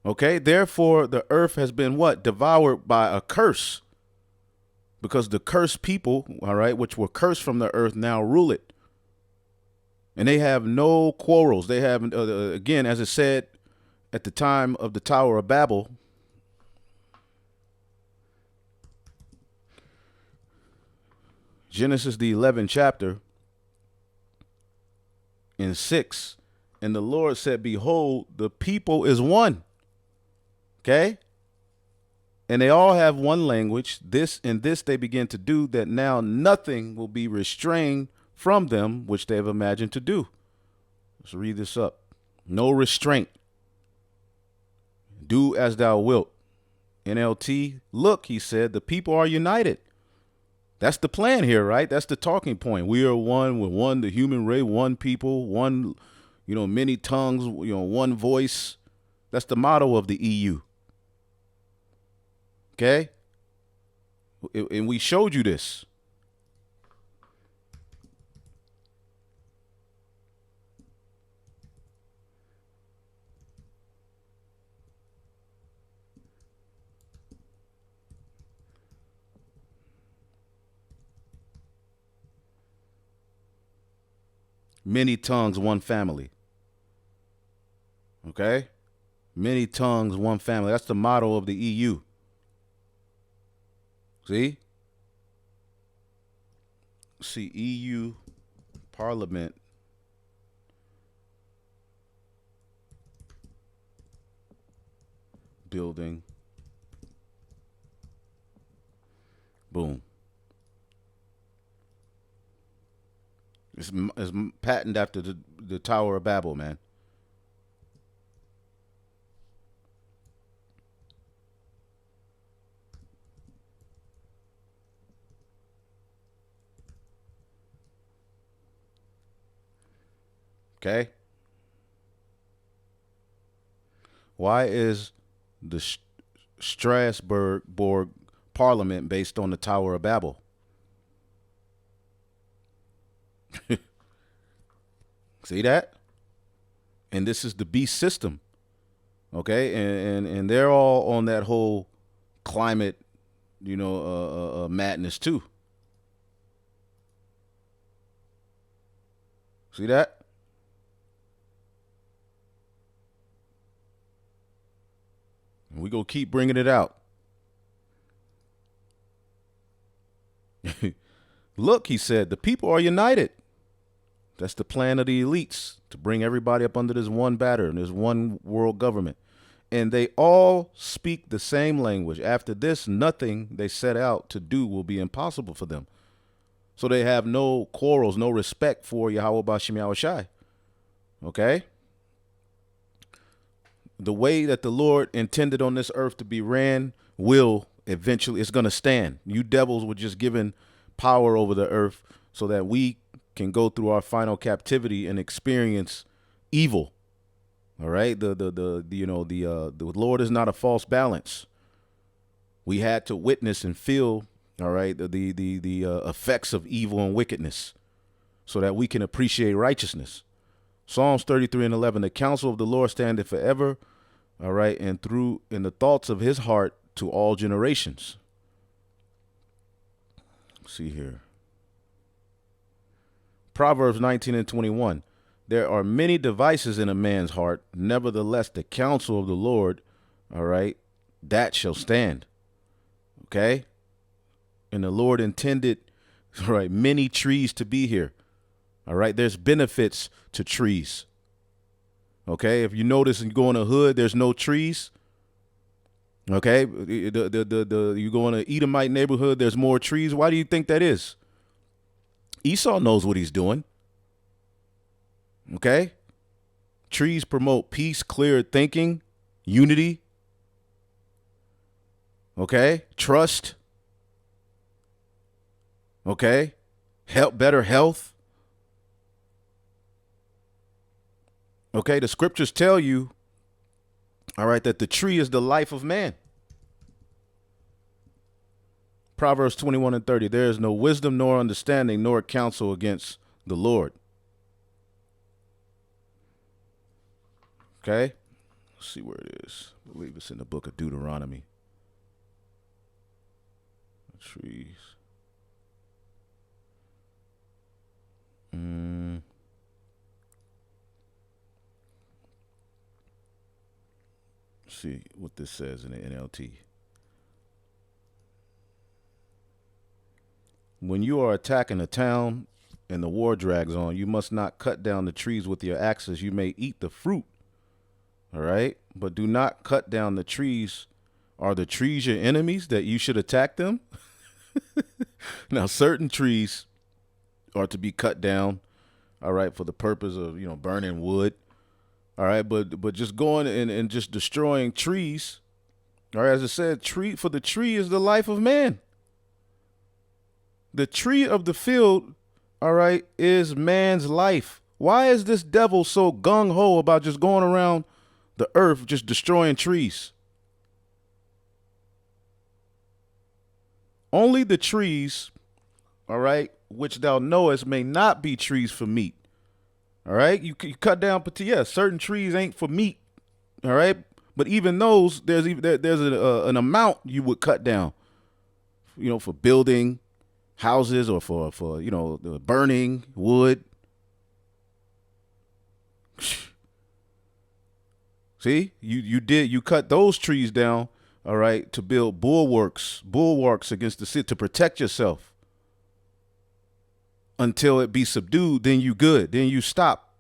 Okay, therefore, the earth has been what? Devoured by a curse. Because the cursed people, all right, which were cursed from the earth, now rule it. And they have no quarrels. They have, again, as it said at the time of the Tower of Babel, Genesis, the 11th chapter, in 6, and the Lord said, behold, the people is one. Okay? And they all have one language. This they begin to do, that now nothing will be restrained from them which they have imagined to do. Let's read this up. No restraint. Do as thou wilt. NLT, look, he said, the people are united. That's the plan here, right? That's the talking point. We are one, we're one, the human race, one people, one, many tongues, one voice. That's the motto of the EU. Okay? And we showed you this. Many tongues, one family. Okay? Many tongues, one family. That's the motto of the EU. See? See, EU Parliament. Building. Boom. It's patented after the Tower of Babel, man. Okay? Why is the Strasbourg Parliament based on the Tower of Babel? See that? And this is the beast system. Okay, and they're all on that whole climate, madness too. See that? And we gonna keep bringing it out. Look, he said, the people are united. That's the plan of the elites, to bring everybody up under this one banner and this one world government. And they all speak the same language. After this, nothing they set out to do will be impossible for them. So they have no quarrels, no respect for Yahweh Bashim Yahweh Shai. Okay? The way that the Lord intended on this earth to be ran will eventually, it's going to stand. You devils were just given power over the earth so that we can go through our final captivity and experience evil. All right. The Lord is not a false balance. We had to witness and feel, all right, the effects of evil and wickedness so that we can appreciate righteousness. Psalms 33:11, the counsel of the Lord standeth forever. All right. And in the thoughts of his heart to all generations. Let's see here. Proverbs 19:21. There are many devices in a man's heart. Nevertheless, the counsel of the Lord, all right, that shall stand. Okay. And the Lord intended, all right, many trees to be here. All right. There's benefits to trees. Okay. If you notice and you go in the hood, there's no trees. Okay. You go in an Edomite neighborhood, there's more trees. Why do you think that is? Esau knows what he's doing. Okay. Trees promote peace, clear thinking, unity. Okay. Trust. Okay. Better health. Okay. The scriptures tell you, all right, that the tree is the life of man. Proverbs 21:30. There is no wisdom nor understanding nor counsel against the Lord. Okay. Let's see where it is. I believe it's in the book of Deuteronomy. Trees. Let's see what this says in the NLT. When you are attacking a town and the war drags on, you must not cut down the trees with your axes. You may eat the fruit. All right. But do not cut down the trees. Are the trees your enemies that you should attack them? Now, certain trees are to be cut down. All right. For the purpose of, burning wood. All right. But just going and just destroying trees. All right. As I said, for the tree is the life of man. The tree of the field, all right, is man's life. Why is this devil so gung-ho about just going around the earth, just destroying trees? Only the trees, all right, which thou knowest may not be trees for meat. All right, you cut down, but certain trees ain't for meat. All right, but even those, there's an amount you would cut down, for building houses or for burning wood. See, you cut those trees down, all right, to build bulwarks against the city, to protect yourself until it be subdued. Then you good. Then you stop.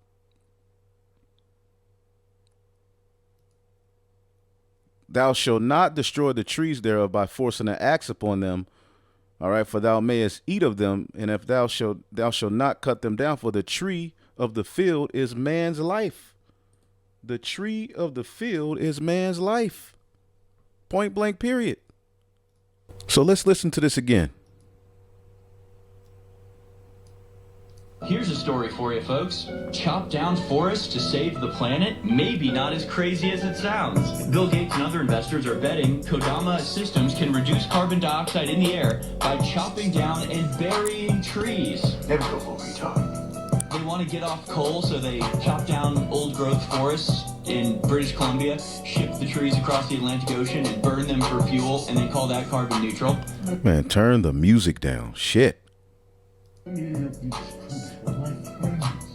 Thou shalt not destroy the trees thereof by forcing an axe upon them. All right, for thou mayest eat of them, and if thou shalt not cut them down, for the tree of the field is man's life. The tree of the field is man's life. Point blank, period. So let's listen to this again. Here's a story for you, folks. Chop down forests to save the planet? Maybe not as crazy as it sounds. Bill Gates and other investors are betting Kodama Systems can reduce carbon dioxide in the air by chopping down and burying trees. Never go for retard. The they want to get off coal, so they chop down old growth forests in British Columbia, ship the trees across the Atlantic Ocean and burn them for fuel, and they call that carbon neutral. Man, turn the music down. Shit.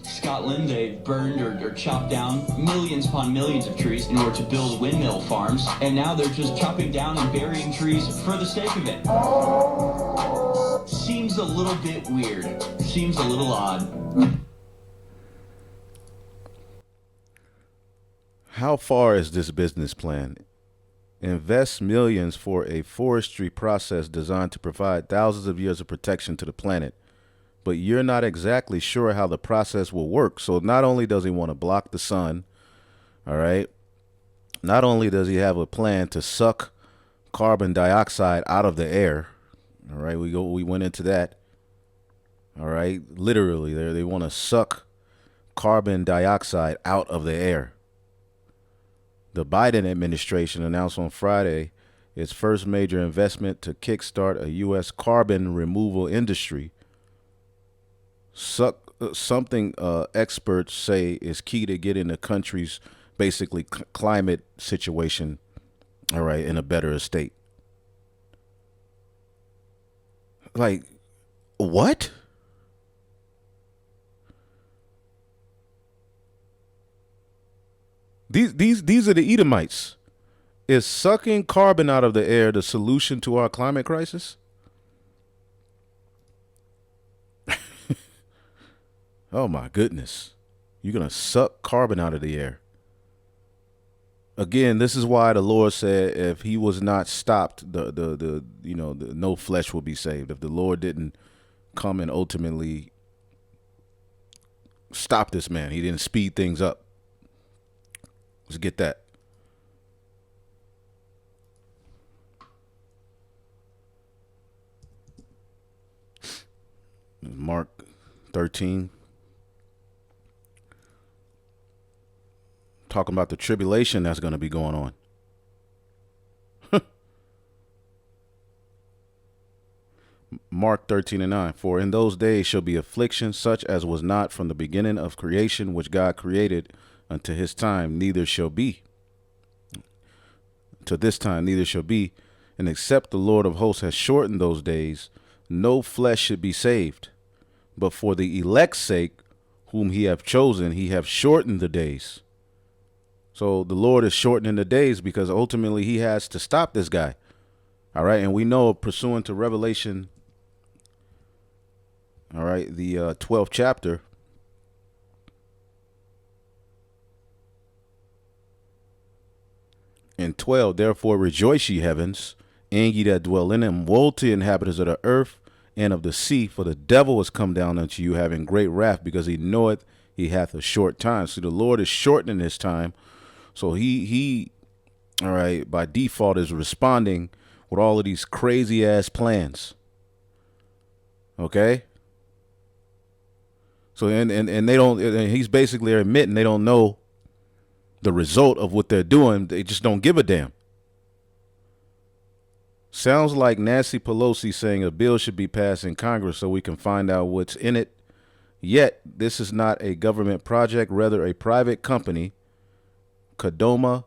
Scotland, they've burned or chopped down millions upon millions of trees in order to build windmill farms, and now they're just chopping down and burying trees for the sake of it. Seems a little bit weird. Seems a little odd. How far is this business plan? Invest millions for a forestry process designed to provide thousands of years of protection to the planet. But you're not exactly sure how the process will work. So not only does he want to block the sun, all right, not only does he have a plan to suck carbon dioxide out of the air, all right, we went into that, all right, literally they want to suck carbon dioxide out of the air. The Biden administration announced on Friday its first major investment to kickstart a U.S. carbon removal industry. Something experts say is key to getting the country's basically climate situation, all right, in a better state. Like, what? These are the Edomites. Is sucking carbon out of the air the solution to our climate crisis? Oh my goodness. You're going to suck carbon out of the air. Again, this is why the Lord said if he was not stopped, the no flesh will be saved. If the Lord didn't come and ultimately stop this man, he didn't speed things up. Let's get that. Mark 13. Talking about the tribulation that's going to be going on. Mark 13:9. For in those days shall be affliction such as was not from the beginning of creation which God created unto his time, neither shall be. To this time, neither shall be. And except the Lord of hosts has shortened those days, no flesh should be saved. But for the elect's sake, whom he hath chosen, he hath shortened the days. So the Lord is shortening the days because ultimately he has to stop this guy. All right. And we know, pursuant to Revelation, all right, the 12th chapter, in 12, therefore rejoice ye heavens, and ye that dwell in them. Woe to the inhabitants of the earth and of the sea, for the devil is come down unto you, having great wrath, because he knoweth he hath a short time. So the Lord is shortening his time. So he, all right, by default is responding with all of these crazy ass plans. Okay. So, and they don't, and he's basically admitting they don't know the result of what they're doing. They just don't give a damn. Sounds like Nancy Pelosi saying a bill should be passed in Congress so we can find out what's in it. Yet, this is not a government project, rather a private company. Kodama,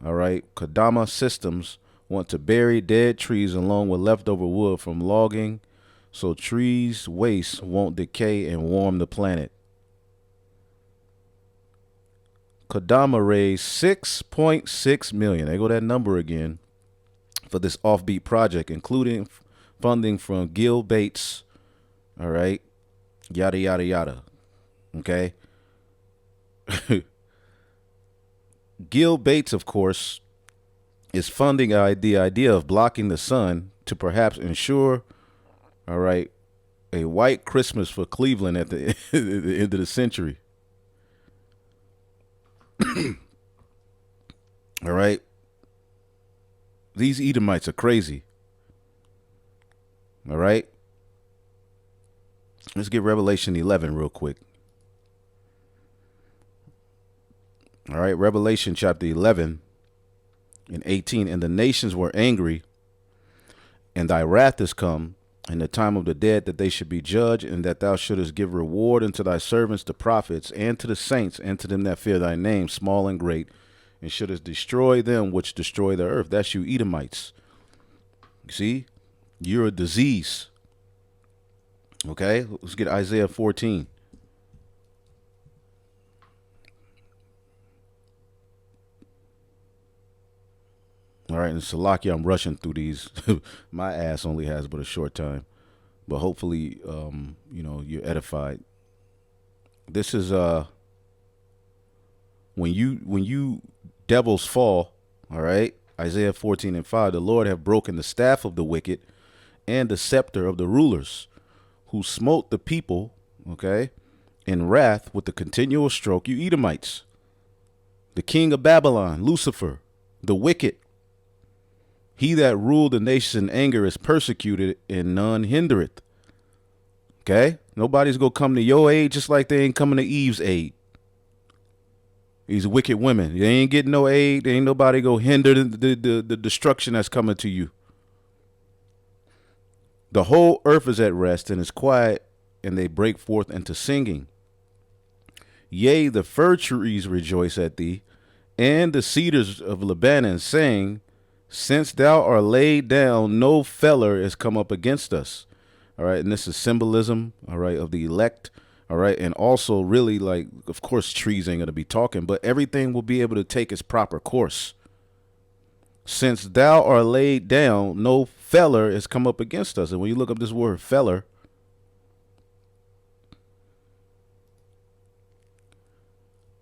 all right, Kodama Systems want to bury dead trees along with leftover wood from logging so trees' waste won't decay and warm the planet. Kodama raised $6.6 million. There go that number again for this offbeat project, including funding from Gil Bates. All right. Yada, yada, yada. Okay. Gil Bates, of course, is funding the idea of blocking the sun to perhaps ensure, all right, a white Christmas for Cleveland at the end of the century. All right. These Edomites are crazy. All right. Let's get Revelation 11 real quick. All right. Revelation chapter 11 and 18. And the nations were angry, and thy wrath is come, in the time of the dead, that they should be judged, and that thou shouldest give reward unto thy servants, the prophets, and to the saints, and to them that fear thy name, small and great, and shouldest destroy them which destroy the earth. That's you Edomites. You see, you're a disease. Okay, let's get Isaiah 14. All right, and Salakia, I'm rushing through these. My ass only has but a short time, but hopefully, you know, you're edified. This is when you devils fall. All right, Isaiah 14:5. The Lord have broken the staff of the wicked, and the scepter of the rulers, who smote the people. Okay, in wrath with the continual stroke. You Edomites, the king of Babylon, Lucifer, the wicked. He that ruled the nation in anger is persecuted, and none hindereth. Okay? Nobody's going to come to your aid just like they ain't coming to Eve's aid. These wicked women. They ain't getting no aid. There ain't nobody going to hinder the destruction that's coming to you. The whole earth is at rest and is quiet, and they break forth into singing. Yea, the fir trees rejoice at thee, and the cedars of Lebanon, saying, since thou art laid down, no feller is come up against us. All right. And this is symbolism, all right, of the elect. All right. And also really, like, of course, trees ain't going to be talking, but everything will be able to take its proper course. Since thou art laid down, no feller is come up against us. And when you look up this word feller,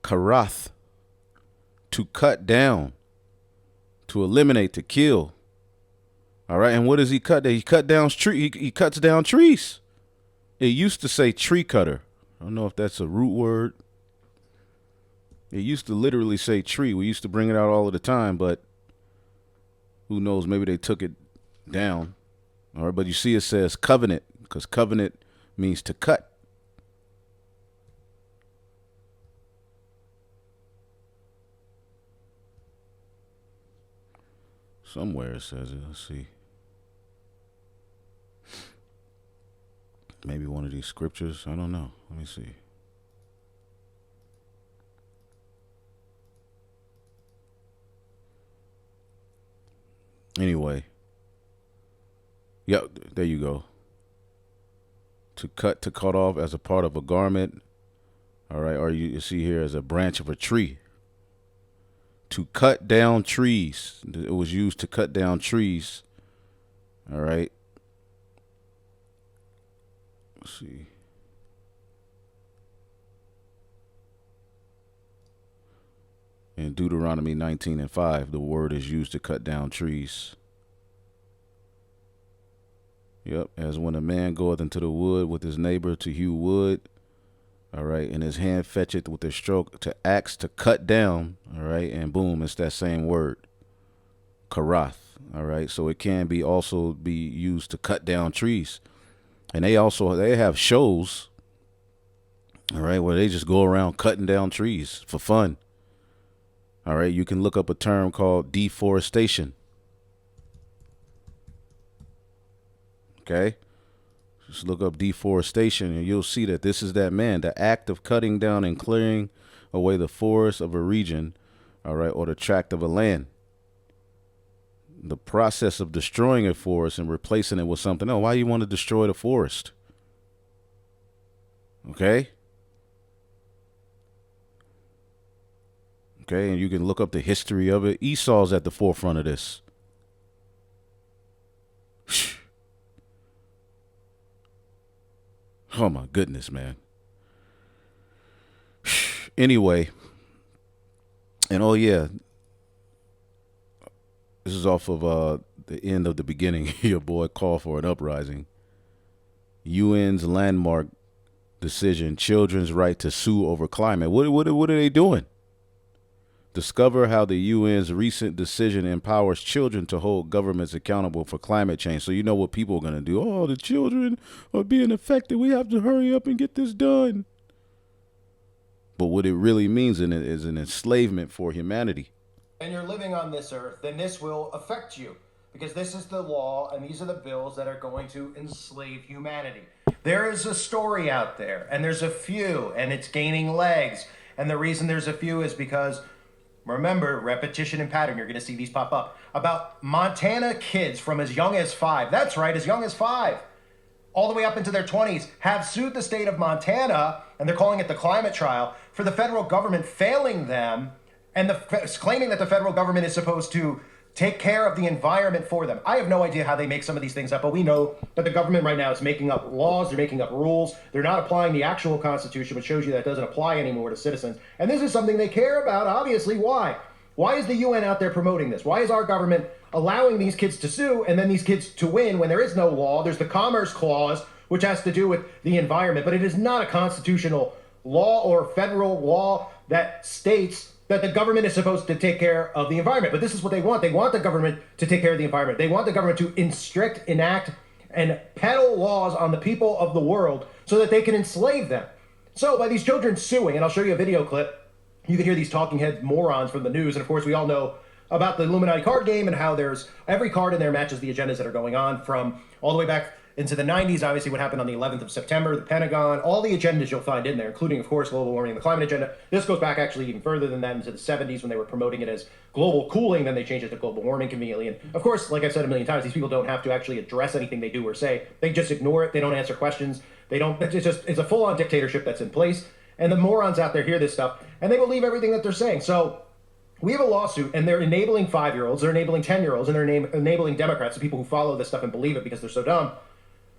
karath, to cut down, to eliminate, to kill. All right. And what does he cut? He cut down he cuts down trees. It used to say tree cutter. I don't know if that's a root word. It used to literally say tree. We used to bring it out all of the time, but who knows? Maybe they took it down. All right. But you see, it says covenant, because covenant means to cut. Somewhere it says it. Let's see. Maybe one of these scriptures. I don't know. Let me see. Anyway. Yep, there you go. To cut off as a part of a garment. All right. Or you see here as a branch of a tree. To cut down trees. It was used to cut down trees. All right. Let's see. In Deuteronomy 19:5, the word is used to cut down trees. Yep. As when a man goeth into the wood with his neighbor to hew wood. All right, and his hand fetcheth with a stroke to axe to cut down. All right, and boom, it's that same word, karath. All right, so it can be also be used to cut down trees, and they have shows. All right, where they just go around cutting down trees for fun. All right, you can look up a term called deforestation. Okay. Just look up deforestation and you'll see that this is that man, the act of cutting down and clearing away the forest of a region, all right, or the tract of a land. The process of destroying a forest and replacing it with something else. Why you want to destroy the forest? Okay. Okay, and you can look up the history of it. Esau's at the forefront of this. Oh my goodness, man. Anyway, and oh yeah, this is off of the end of the beginning. Your boy called for an uprising. UN's landmark decision: children's right to sue over climate. What are they doing? Discover how the UN's recent decision empowers children to hold governments accountable for climate change. So you know what people are going to do. Oh, the children are being affected. We have to hurry up and get this done. But what it really means is an enslavement for humanity. And you're living on this earth, then this will affect you. because this is the law and these are the bills that are going to enslave humanity. There is a story out there, and there's a few, and it's gaining legs. And the reason there's a few is because, remember, repetition and pattern, you're going to see these pop up, about Montana kids from as young as 5, that's right, as young as 5, all the way up into their 20s, have sued the state of Montana, and they're calling it the climate trial, for the federal government failing them and claiming that the federal government is supposed to take care of the environment for them. I have no idea how they make some of these things up, but we know that the government right now is making up laws, they're making up rules, they're not applying the actual Constitution, which shows you that it doesn't apply anymore to citizens. And this is something they care about, obviously. Why? Why is the UN out there promoting this? Why is our government allowing these kids to sue and then these kids to win when there is no law? There's the Commerce Clause, which has to do with the environment, but it is not a constitutional law or federal law that states that the government is supposed to take care of the environment. But this is what they want. They want the government to take care of the environment. They want the government to enact, and peddle laws on the people of the world so that they can enslave them. So by these children suing, and I'll show you a video clip, you can hear these talking head morons from the news. And of course, we all know about the Illuminati card game and how there's every card in there matches the agendas that are going on from all the way back into the 90s, obviously what happened on the 11th of September, the Pentagon, all the agendas you'll find in there, including, of course, global warming and the climate agenda. This goes back actually even further than that, into the 70s when they were promoting it as global cooling, then they changed it to global warming conveniently. And of course, like I've said a million times, these people don't have to actually address anything they do or say. They just ignore it. They don't answer questions. It's a full-on dictatorship that's in place. And the morons out there hear this stuff, and they believe everything that they're saying. So we have a lawsuit, and they're enabling 5-year-olds, they're enabling 10-year-olds, and they're enabling Democrats, the people who follow this stuff and believe it because they're so dumb.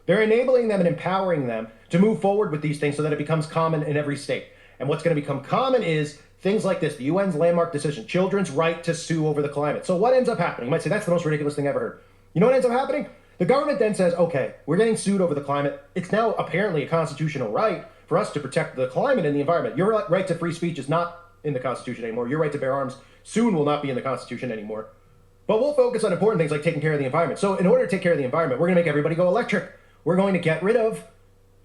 They're enabling them and empowering them to move forward with these things so that it becomes common in every state. And what's going to become common is things like this, the UN's landmark decision, children's right to sue over the climate. So what ends up happening? You might say, that's the most ridiculous thing I've ever heard. You know what ends up happening? The government then says, okay, we're getting sued over the climate. It's now apparently a constitutional right for us to protect the climate and the environment. Your right to free speech is not in the Constitution anymore. Your right to bear arms soon will not be in the Constitution anymore. But we'll focus on important things like taking care of the environment. So in order to take care of the environment, we're going to make everybody go electric. We're going to get rid of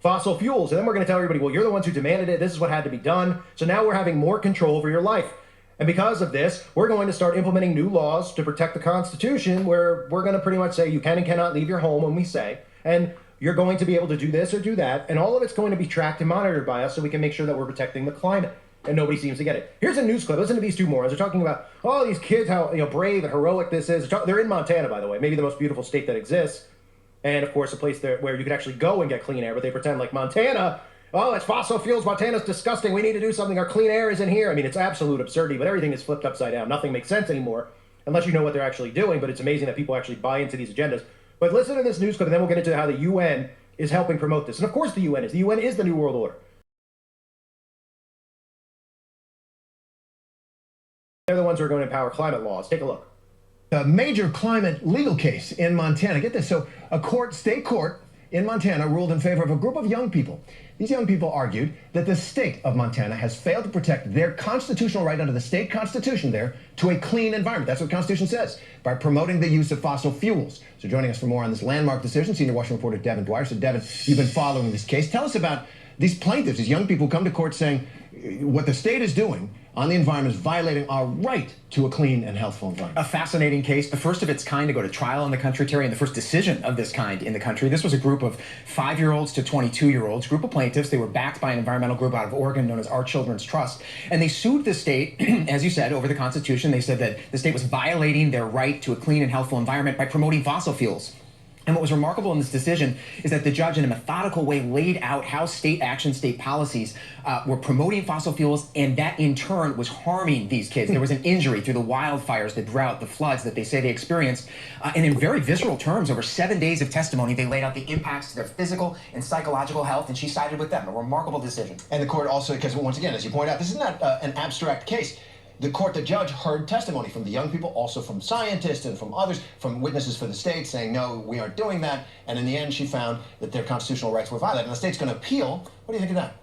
fossil fuels. And then we're going to tell everybody, well, you're the ones who demanded it. This is what had to be done. So now we're having more control over your life. And because of this, we're going to start implementing new laws to protect the Constitution, where we're going to pretty much say you can and cannot leave your home when we say, and you're going to be able to do this or do that. And all of it's going to be tracked and monitored by us so we can make sure that we're protecting the climate. And nobody seems to get it. Here's a news clip. Listen to these two morons. They're talking about, oh, these kids, how brave and heroic this is. They're in Montana, by the way, maybe the most beautiful state that exists. And, of course, a place there where you could actually go and get clean air. But they pretend like Montana, oh, it's fossil fuels. Montana's disgusting. We need to do something. Our clean air is in here. I mean, it's absolute absurdity. But everything is flipped upside down. Nothing makes sense anymore unless you know what they're actually doing. But it's amazing that people actually buy into these agendas. But listen to this news clip, and then we'll get into how the UN is helping promote this. And, of course, the UN is. The UN is the New World Order. They're the ones who are going to empower climate laws. Take a look. A major climate legal case in Montana. Get this. So a state court in Montana ruled in favor of a group of young people. These young people argued that the state of Montana has failed to protect their constitutional right under the state constitution there to a clean environment. That's what the Constitution says, by promoting the use of fossil fuels. So joining us for more on this landmark decision, senior Washington reporter Devin Dwyer. So Devin, you've been following this case. Tell us about these plaintiffs, these young people who come to court saying what the state is doing on the environment is violating our right to a clean and healthful environment. A fascinating case, the first of its kind to go to trial in the country, Terry, and the first decision of this kind in the country. This was a group of 5-year-olds to 22-year-olds, group of plaintiffs. They were backed by an environmental group out of Oregon known as Our Children's Trust. And they sued the state, as you said, over the Constitution. They said that the state was violating their right to a clean and healthful environment by promoting fossil fuels. And what was remarkable in this decision is that the judge in a methodical way laid out how state action, state policies were promoting fossil fuels, and that in turn was harming these kids. There was an injury through the wildfires, the drought, the floods that they say they experienced. And in very visceral terms, over 7 days of testimony, they laid out the impacts to their physical and psychological health, and she sided with them. A remarkable decision. And the court also, because once again, as you point out, this is not an abstract case. The judge heard testimony from the young people, also from scientists and from others, from witnesses for the state saying, no, we aren't doing that. And in the end, she found that their constitutional rights were violated. And the state's going to appeal. What do you think of that?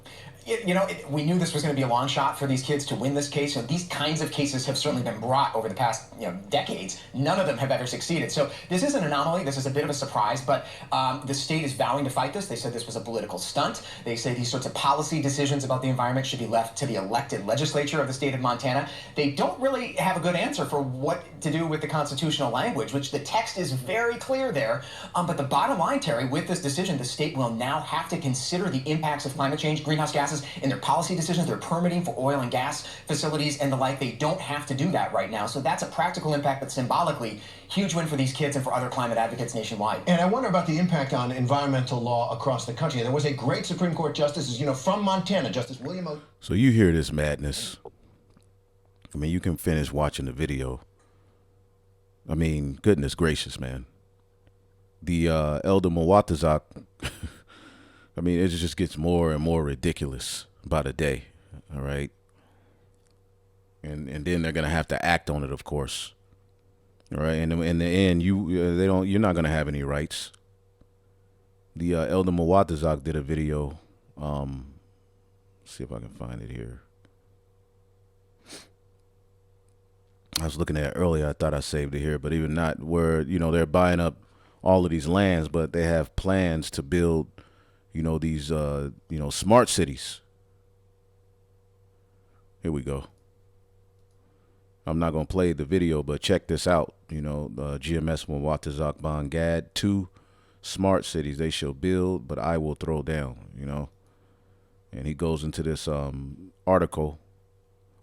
we knew this was going to be a long shot for these kids to win this case. And these kinds of cases have certainly been brought over the past decades. None of them have ever succeeded. So this is an anomaly. This is a bit of a surprise. But the state is vowing to fight this. They said this was a political stunt. They say these sorts of policy decisions about the environment should be left to the elected legislature of the state of Montana. They don't really have a good answer for what to do with the constitutional language, which the text is very clear there. But the bottom line, Terry, with this decision, the state will now have to consider the impacts of climate change, greenhouse gases, in their policy decisions, their permitting for oil and gas facilities and the like. They don't have to do that right now. So that's a practical impact, but symbolically, huge win for these kids and for other climate advocates nationwide. And I wonder about the impact on environmental law across the country. There was a great Supreme Court justice, from Montana, Justice William O. So you hear this madness. I mean, you can finish watching the video. I mean, goodness gracious, man. The Elder Mwatazak, I mean, it just gets more and more ridiculous by the day, all right? And then they're going to have to act on it, of course. All right, and in the end, you're not going to have any rights. The Elder Mwatazak did a video. See if I can find it here. I was looking at it earlier. I thought I saved it here, but even not, where, they're buying up all of these lands, but they have plans to build, these, smart cities. Here we go. I'm not going to play the video, but check this out. GMS Mwatazak Bangad, 2 smart cities they shall build, but I will throw down, And he goes into this article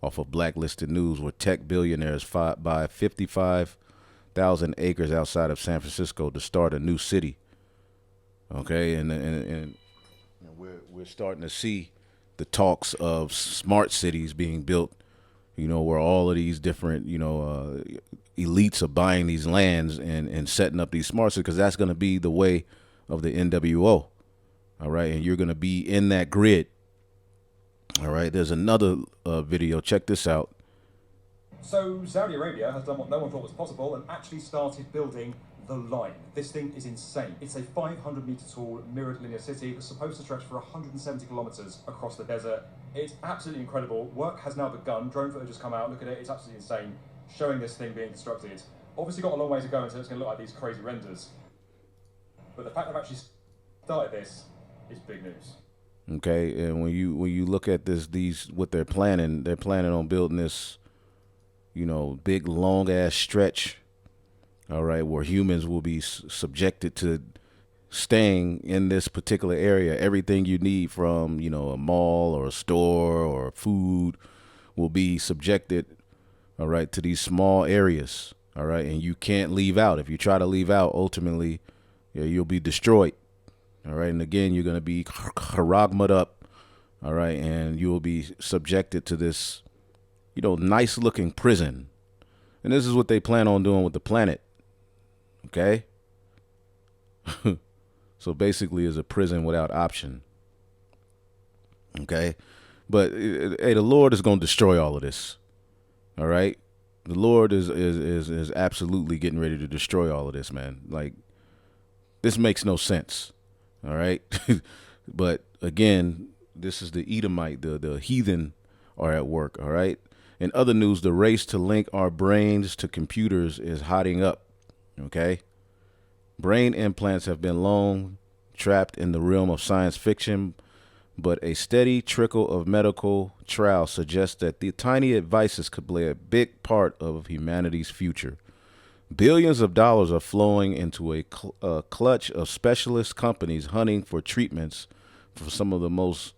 off of Blacklisted News, where tech billionaires buy 55,000 acres outside of San Francisco to start a new city. Okay, and we're starting to see the talks of smart cities being built, where all of these different, elites are buying these lands and setting up these smart cities, because that's going to be the way of the NWO. All right, and you're going to be in that grid. All right, there's another video. Check this out. So Saudi Arabia has done what no one thought was possible and actually started building the line. This thing is insane. It's a 500-meter tall mirrored linear city that's supposed to stretch for 170 kilometers across the desert. It's absolutely incredible. Work has now begun. Drone footage has come out. Look at it. It's absolutely insane, showing this thing being constructed. Obviously got a long way to go until it's going to look like these crazy renders. But the fact they've actually started this is big news. Okay, and when you look at what they're planning on building this, big long ass stretch, all right, where humans will be subjected to staying in this particular area. Everything you need from, a mall or a store or food will be subjected, all right, to these small areas, all right, and you can't leave out. If you try to leave out, ultimately, you'll be destroyed. All right, and again, you're going to be haragmad up, all right, and you will be subjected to this, nice-looking prison. And this is what they plan on doing with the planet, okay? So basically, it's a prison without option, okay? But, hey, the Lord is going to destroy all of this, all right? The Lord is absolutely getting ready to destroy all of this, man. Like, this makes no sense. All right. But again, this is the Edomite, the heathen are at work. All right. In other news, the race to link our brains to computers is hotting up. OK. Brain implants have been long trapped in the realm of science fiction, but a steady trickle of medical trials suggests that the tiny devices could play a big part of humanity's future. Billions of dollars are flowing into a clutch of specialist companies hunting for treatments for some of the most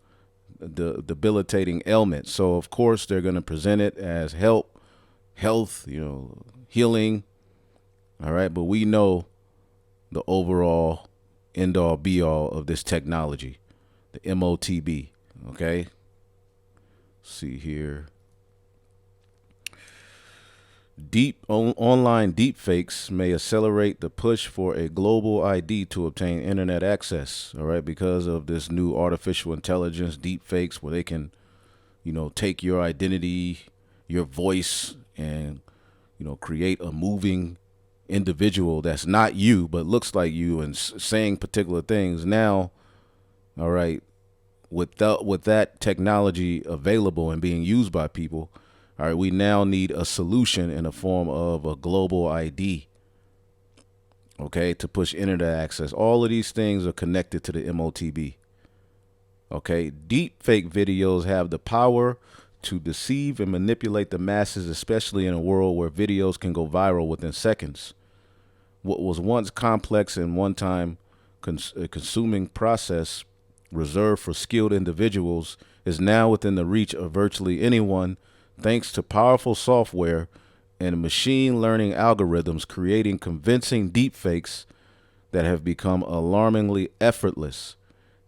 debilitating ailments. So, of course, they're going to present it as health, healing. All right. But we know the overall end-all, be-all of this technology, the MOTB. OK. Let's see here. Online deepfakes may accelerate the push for a global ID to obtain internet access, all right, because of this new artificial intelligence deepfakes, where they can, take your identity, your voice, and, create a moving individual that's not you, but looks like you and saying particular things. Now, all right, with that technology available and being used by people, all right, we now need a solution in the form of a global ID, okay, to push internet access. All of these things are connected to the MOTB. Okay, deep fake videos have the power to deceive and manipulate the masses, especially in a world where videos can go viral within seconds. What was once complex and one-time consuming process reserved for skilled individuals is now within the reach of virtually anyone, thanks to powerful software and machine learning algorithms creating convincing deepfakes that have become alarmingly effortless.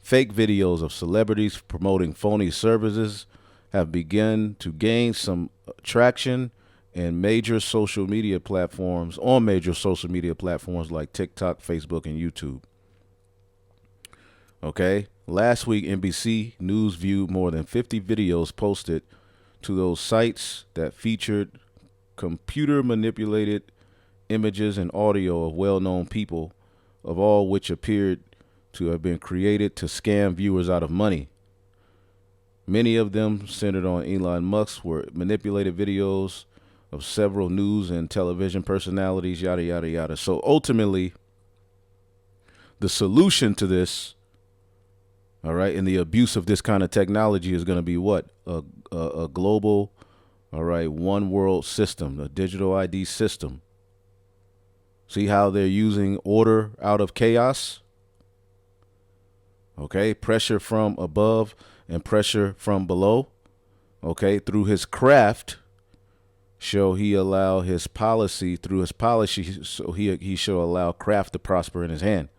Fake videos of celebrities promoting phony services have begun to gain some traction in major social media platforms, like TikTok, Facebook, and YouTube. Okay. Last week, NBC News viewed more than 50 videos posted to those sites that featured computer manipulated images and audio of well-known people, of all which appeared to have been created to scam viewers out of money. Many of them centered on Elon Musk were manipulated videos of several news and television personalities, yada, yada, yada. So ultimately, the solution to this, all right, and the abuse of this kind of technology is going to be what? A global, all right, one world system, a digital ID system. See how they're using order out of chaos? Okay, pressure from above and pressure from below. Okay, through his craft, shall he allow his policy, through his policy, so he shall allow craft to prosper in his hand.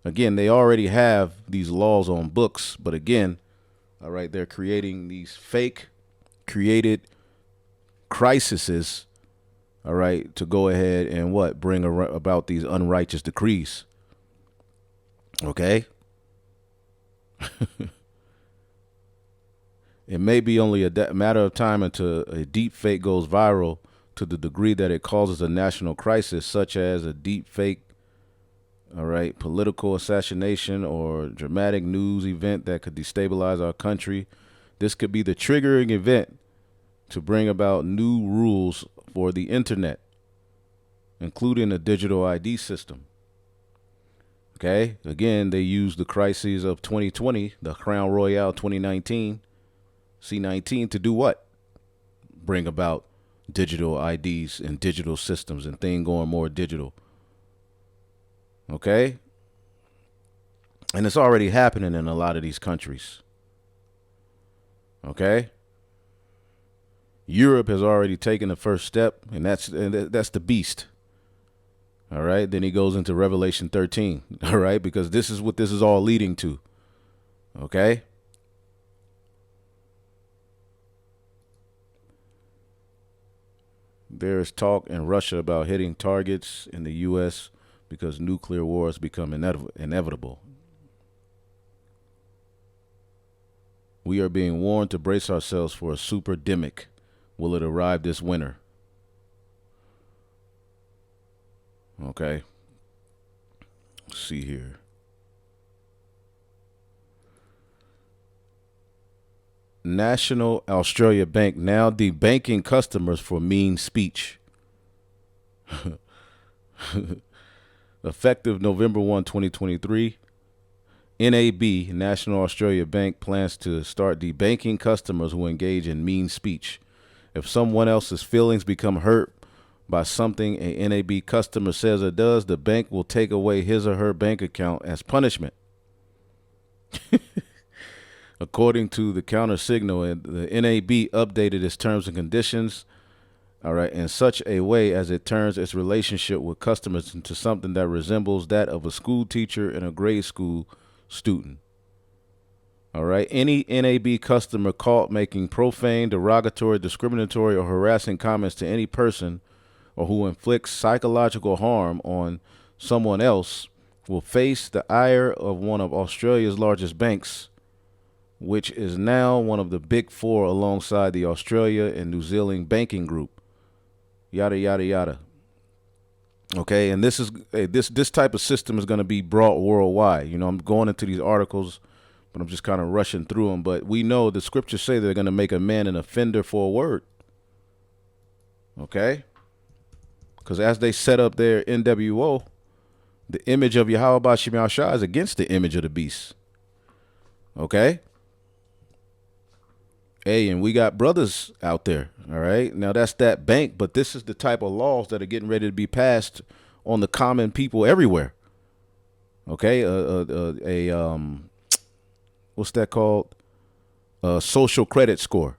Again, they already have these laws on books, but again, all right, they're creating these fake created crises, all right, to go ahead and what? Bring about these unrighteous decrees. Okay? It may be only a matter of time until a deep fake goes viral to the degree that it causes a national crisis, such as a deep fake, all right, political assassination or dramatic news event that could destabilize our country. This could be the triggering event to bring about new rules for the internet, including a digital ID system. Okay, again, they used the crises of 2020, the Crown Royale 2019, C19 to do what? Bring about digital IDs and digital systems and things going more digital. Okay? And it's already happening in a lot of these countries. Okay? Europe has already taken the first step, and that's the beast. All right? Then he goes into Revelation 13. All right? Because this is what this is all leading to. Okay? There is talk in Russia about hitting targets in the U.S. because nuclear war has become inevitable. We are being warned to brace ourselves for a super-demic. Will it arrive this winter? Okay. Let's see here. National Australia Bank now debanking customers for mean speech. Effective November 1, 2023, NAB, National Australia Bank, plans to start debanking customers who engage in mean speech. If someone else's feelings become hurt by something a NAB customer says or does, the bank will take away his or her bank account as punishment. According to the counter signal, the NAB updated its terms and conditions, all right, in such a way as it turns its relationship with customers into something that resembles that of a school teacher and a grade school student. All right, any NAB customer caught making profane, derogatory, discriminatory, or harassing comments to any person or who inflicts psychological harm on someone else will face the ire of one of Australia's largest banks, which is now one of the big four alongside the Australia and New Zealand banking group. Yada, yada, yada. Okay, and this is this type of system is going to be brought worldwide. You know, I'm going into these articles but I'm just kind of rushing through them. But we know the scriptures say they're going to make a man an offender for a word. Okay? Because as they set up their NWO, the image of Yahweh Bashim Yahshua is against the image of the beast. Okay? Hey, and we got brothers out there. All right? Now, that's that bank, but this is the type of laws that are getting ready to be passed on the common people everywhere. Okay? What's that called? A social credit score.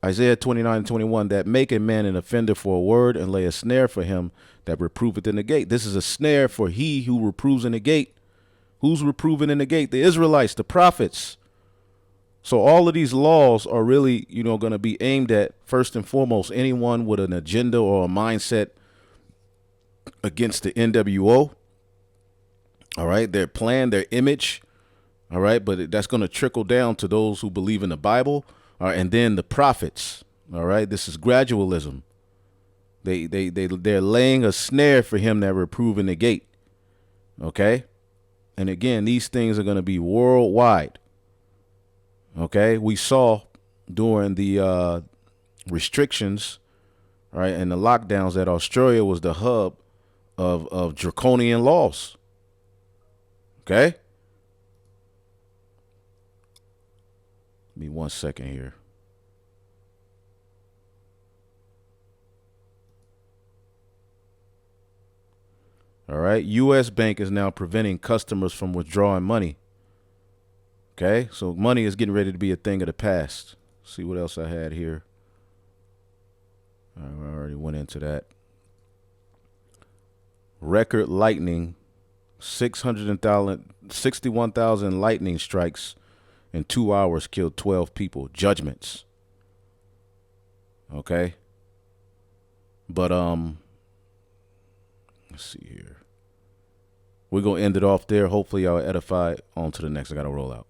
Isaiah 29:21, that make a man an offender for a word and lay a snare for him that reproveth in the gate. This is a snare for he who reproves in the gate. Who's reproving in the gate? The Israelites, the prophets. So all of these laws are really, going to be aimed at, first and foremost, anyone with an agenda or a mindset against the NWO. All right, their plan, their image. All right, but that's going to trickle down to those who believe in the Bible. All right, and then the prophets. All right, this is gradualism. They're laying a snare for him that reprove in the gate. Okay, and again, these things are going to be worldwide. Okay, we saw during the restrictions, right, and the lockdowns that Australia was the hub of draconian laws. Okay. Give me 1 second here. All right. U.S. Bank is now preventing customers from withdrawing money. Okay. So money is getting ready to be a thing of the past. See what else I had here. I already went into that. Record lightning, 61,000 lightning strikes in 2 hours killed 12 people. Judgments. Okay. But let's see here. We're gonna end it off there. Hopefully y'all edify on to the next. I gotta roll out.